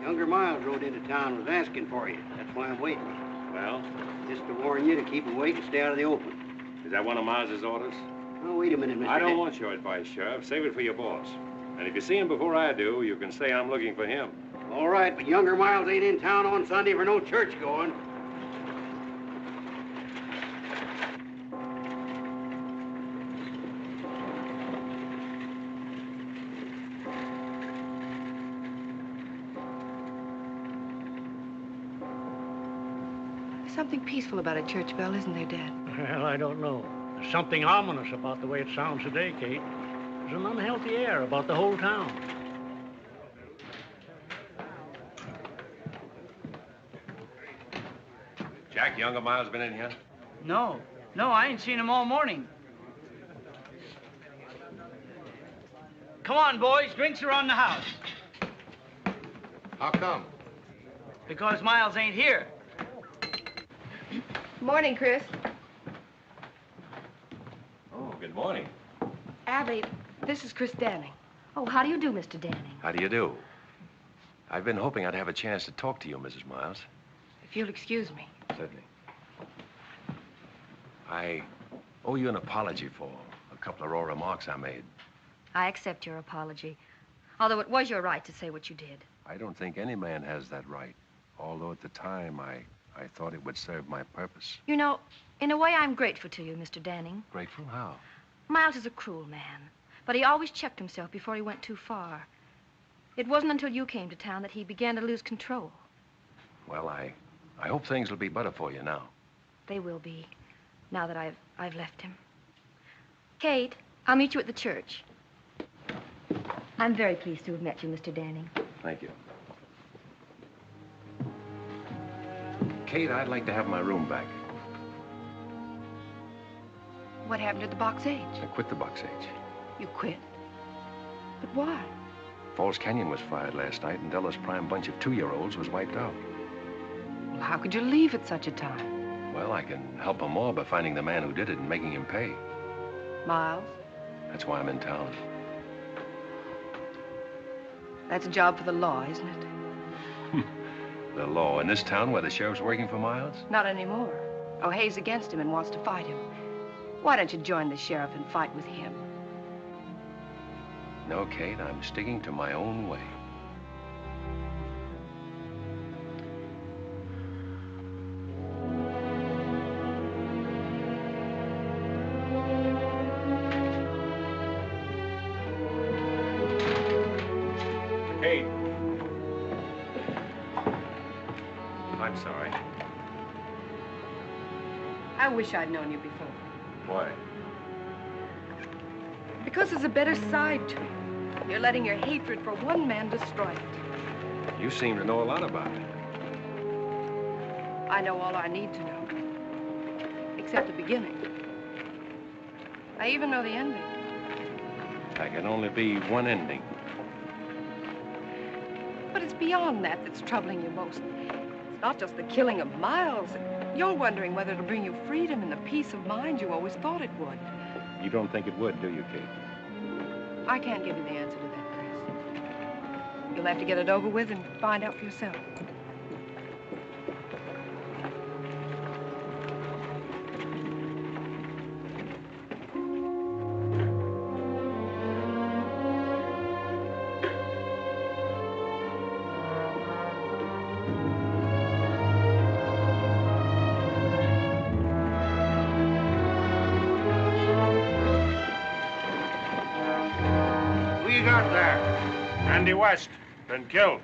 Younger Miles rode into town and was asking for you. That's why I'm waiting. Well? Just to warn you to keep awake and stay out of the open. Is that one of Miles's orders? Oh, wait a minute, Mr. I don't want your advice, Sheriff. Save it for your boss. And if you see him before I do, you can say I'm looking for him. All right, but Younger Miles ain't in town on Sunday for no church going. Something peaceful about a church bell, isn't there, Dad? Well, I don't know. There's something ominous about the way it sounds today, Kate. There's an unhealthy air about the whole town. Jack, Younger Miles been in here? No, I ain't seen him all morning. Come on, boys, drinks around the house. How come? Because Miles ain't here. Morning, Chris. Oh, good morning. Abby, this is Chris Danning. Oh, how do you do, Mr. Danning? How do you do? I've been hoping I'd have a chance to talk to you, Mrs. Miles. If you'll excuse me. Certainly. I owe you an apology for a couple of raw remarks I made. I accept your apology, although it was your right to say what you did. I don't think any man has that right, although at the time I thought it would serve my purpose. You know, in a way, I'm grateful to you, Mr. Danning. Grateful? How? Miles is a cruel man, but he always checked himself before he went too far. It wasn't until you came to town that he began to lose control. Well, I hope things will be better for you now. They will be, now that I've left him. Kate, I'll meet you at the church. I'm very pleased to have met you, Mr. Danning. Thank you. Kate, I'd like to have my room back. What happened to the Box Age? I quit the Box Age. You quit? But why? Falls Canyon was fired last night, and Della's prime bunch of 2-year-olds was wiped out. Well, how could you leave at such a time? Well, I can help them more by finding the man who did it and making him pay. Miles? That's why I'm in town. That's a job for the law, isn't it? The law in this town where the sheriff's working for Miles? Not anymore. O'Hay's against him and wants to fight him. Why don't you join the sheriff and fight with him? No, Kate, I'm sticking to my own way. Kate. I'm sorry. I wish I'd known you before. Why? Because there's a better side to you. You're letting your hatred for one man destroy it. You seem to know a lot about it. I know all I need to know. Except the beginning. I even know the ending. There can only be one ending. But it's beyond that that's troubling you most. It's not just the killing of Miles. You're wondering whether it'll bring you freedom and the peace of mind you always thought it would. You don't think it would, do you, Kate? I can't give you the answer to that, Chris. You'll have to get it over with and find out for yourself. Andy West, been killed.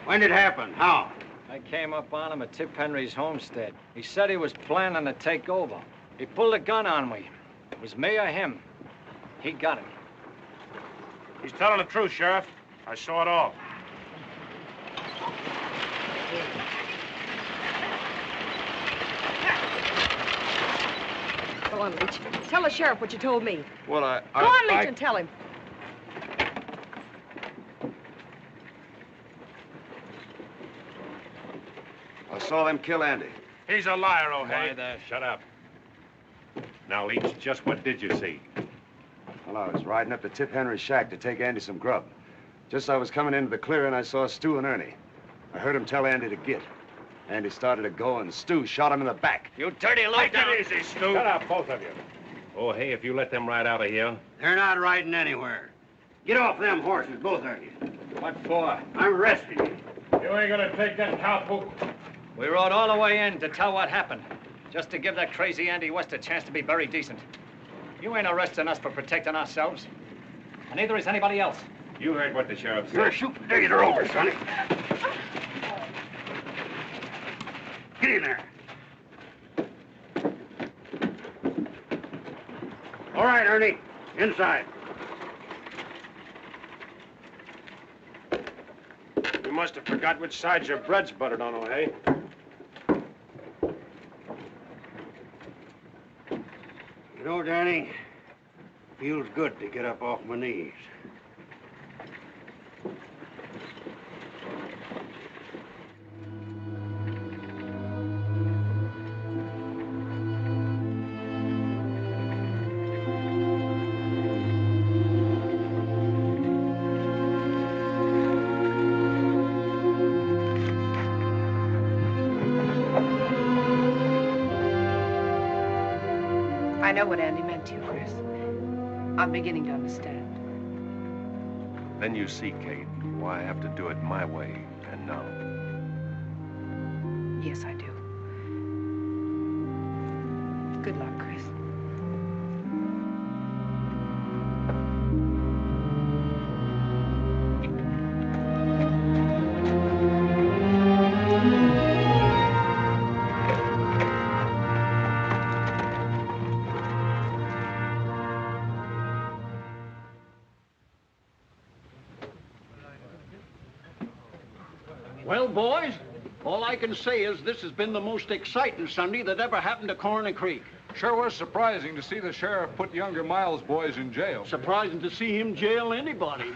When did it happen? How? I came up on him at Tip Henry's homestead. He said he was planning to take over. He pulled a gun on me. It was me or him. He got him. He's telling the truth, Sheriff. I saw it all. Go on, Leach. Tell the sheriff what you told me. Well, Go on, Leach, and tell him. I saw them kill Andy. He's a liar, O'Hay. Shut up. Now, Leach, just what did you see? Well, I was riding up to Tip Henry's shack to take Andy some grub. Just as I was coming into the clearing, I saw Stu and Ernie. I heard him tell Andy to get. Andy started to go, and Stu shot him in the back. You dirty low Take down. it easy, Stu. Shut up, both of you. Oh, hey, if you let them ride out of here. They're not riding anywhere. Get off them horses, both of you. What for? I'm arresting you. You ain't gonna take that cowpoke. We rode all the way in to tell what happened, just to give that crazy Andy West a chance to be very decent. You ain't arresting us for protecting ourselves, and neither is anybody else. You heard what the sheriff said. You're a shooting digger over, Sonny. Get in there. All right, Ernie. Inside. You must have forgot which side your bread's buttered on, O'Hay. You know, Danny, feels good to get up off my knees. I know what Andy meant to you, Chris. I'm beginning to understand. Then you see, Kate, why I have to do it my way, and now. Yes, I do. Good luck, Chris. Well, boys, all I can say is this has been the most exciting Sunday that ever happened to Corner Creek. Sure was surprising to see the sheriff put younger Miles boys in jail. Surprising to see him jail anybody.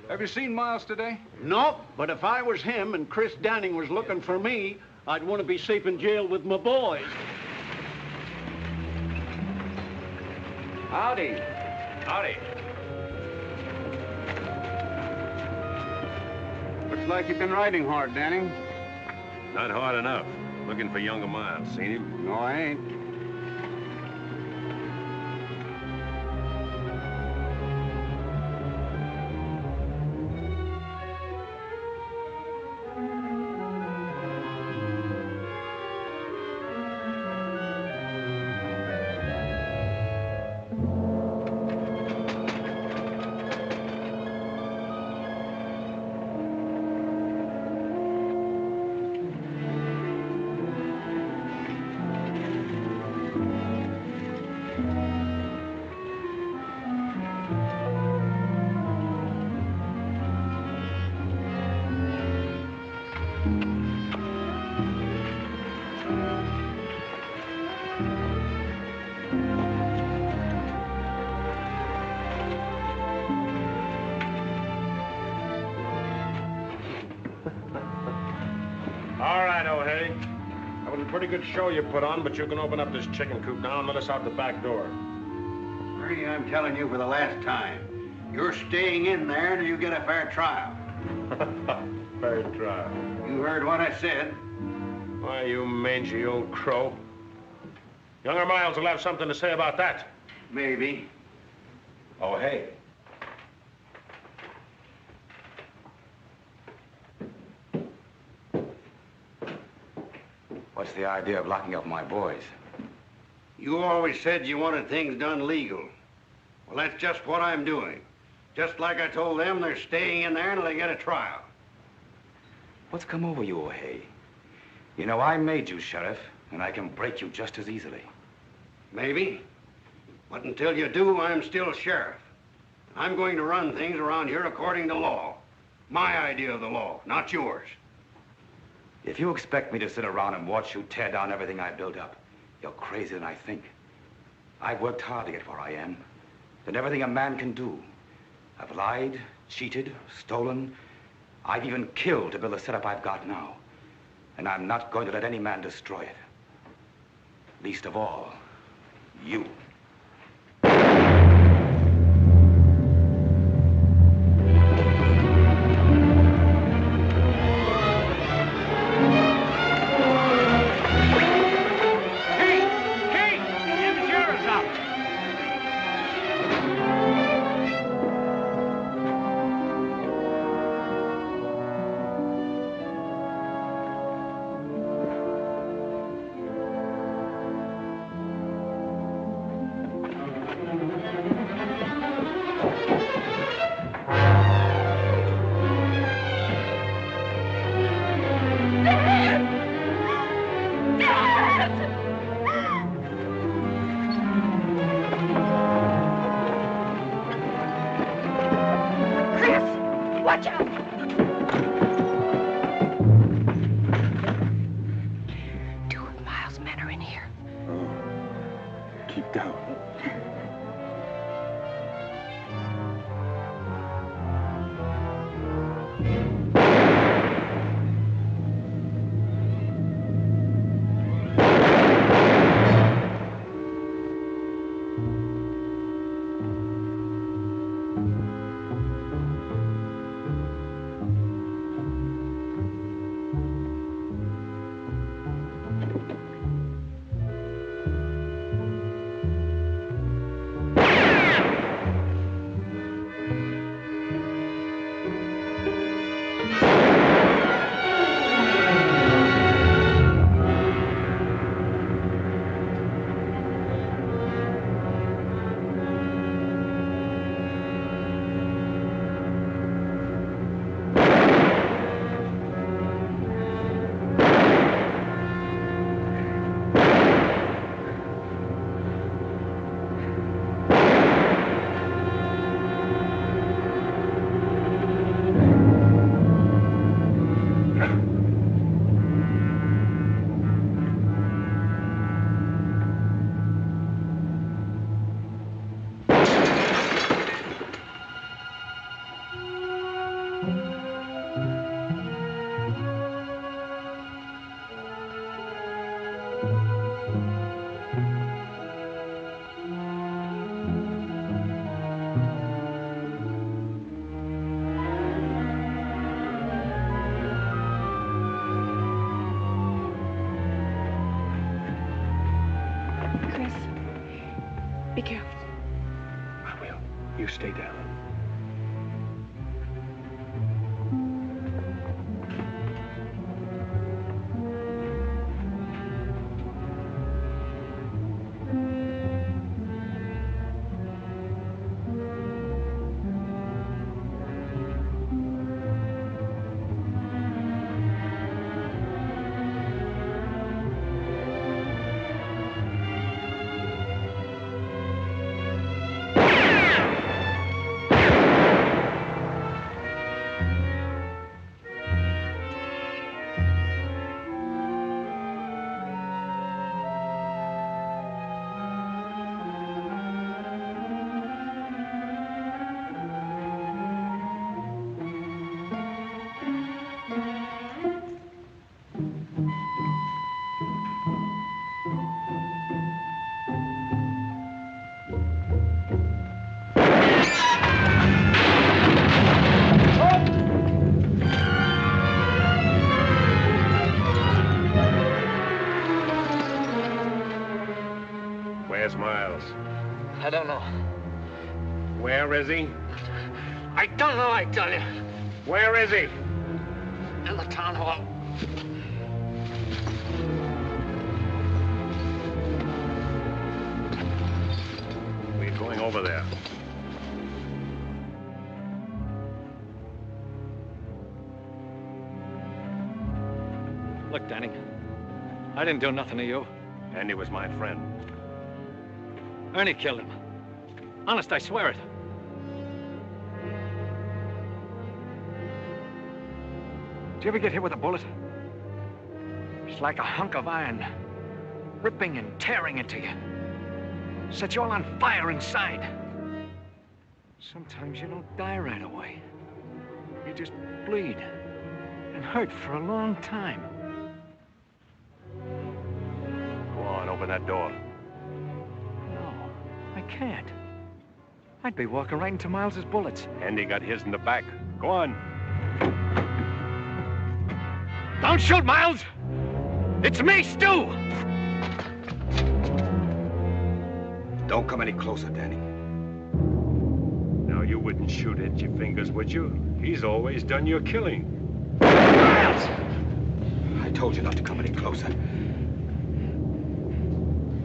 Have you seen Miles today? Nope, but if I was him and Chris Danning was looking for me, I'd want to be safe in jail with my boys. Howdy. Howdy. Looks like you've been riding hard, Danning. Not hard enough. Looking for younger Miles. Seen him? No, I ain't. pretty good show you put on, but you can open up this chicken coop now and let us out the back door. Ernie, I'm telling you for the last time, you're staying in there until you get a fair trial. Fair trial. You heard what I said. Why, you mangy old crow. Younger Miles will have something to say about that. Maybe. Oh, hey. What's the idea of locking up my boys? You always said you wanted things done legal. Well, that's just what I'm doing. Just like I told them, they're staying in there until they get a trial. What's come over you, O'Hay? You know, I made you sheriff, and I can break you just as easily. Maybe. But until you do, I'm still sheriff. I'm going to run things around here according to law. My idea of the law, not yours. If you expect me to sit around and watch you tear down everything I built up, you're crazier than I think. I've worked hard to get where I am. Done everything a man can do. I've lied, cheated, stolen. I've even killed to build the setup I've got now. And I'm not going to let any man destroy it. Least of all, you. Watch out! Two of Miles' men are in here. Oh. Keep down. Be careful. I will. You stay down. Where's Miles? I don't know. Where is he? I don't know, I tell you. Where is he? In the town hall. We're going over there. Look, Danny, I didn't do nothing to you. Andy was my friend. Ernie killed him. Honest, I swear it. Did you ever get hit with a bullet? It's like a hunk of iron, ripping and tearing into you. Set you all on fire inside. Sometimes you don't die right away. You just bleed and hurt for a long time. Go on, open that door. No, I can't. I'd be walking right into Miles's bullets. Andy got his in the back. Go on. Don't shoot, Miles! It's me, Stu! Don't come any closer, Danny. Now, you wouldn't shoot at your fingers, would you? He's always done your killing. Miles! I told you not to come any closer.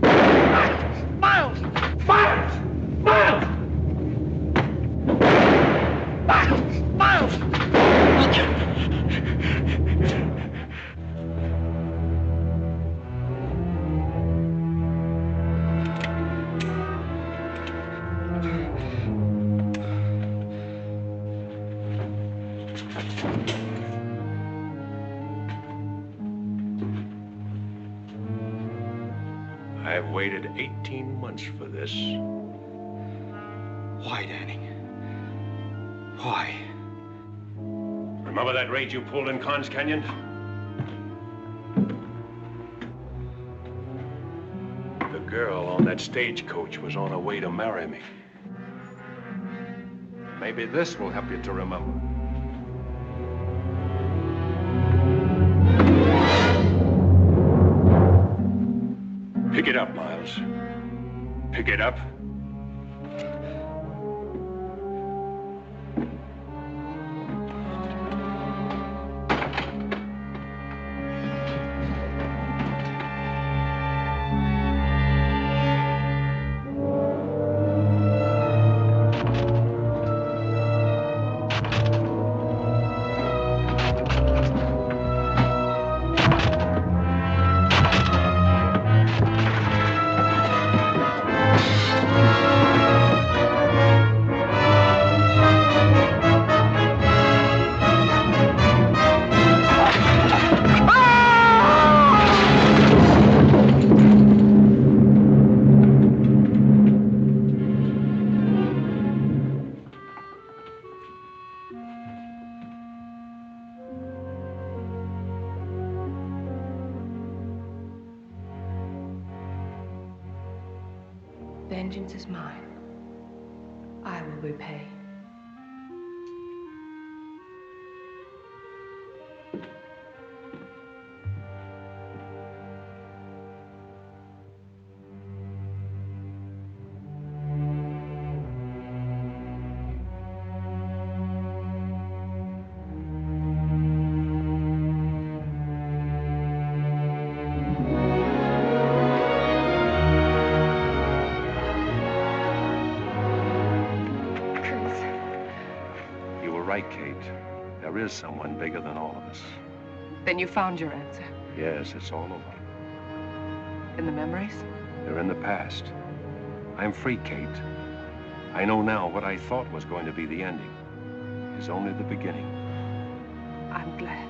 Miles! Miles! Miles! Miles! Miles! I've waited 18 months for this. Why, Danny? Why? Remember that raid you pulled in Con's Canyon? The girl on that stagecoach was on her way to marry me. Maybe this will help you to remember. Pick it up, Miles. Pick it up. Vengeance is mine. I will repay. Right, Kate. There is someone bigger than all of us. Then you found your answer. Yes, it's all over. In the memories? They're in the past. I'm free, Kate. I know now what I thought was going to be the ending is only the beginning. I'm glad.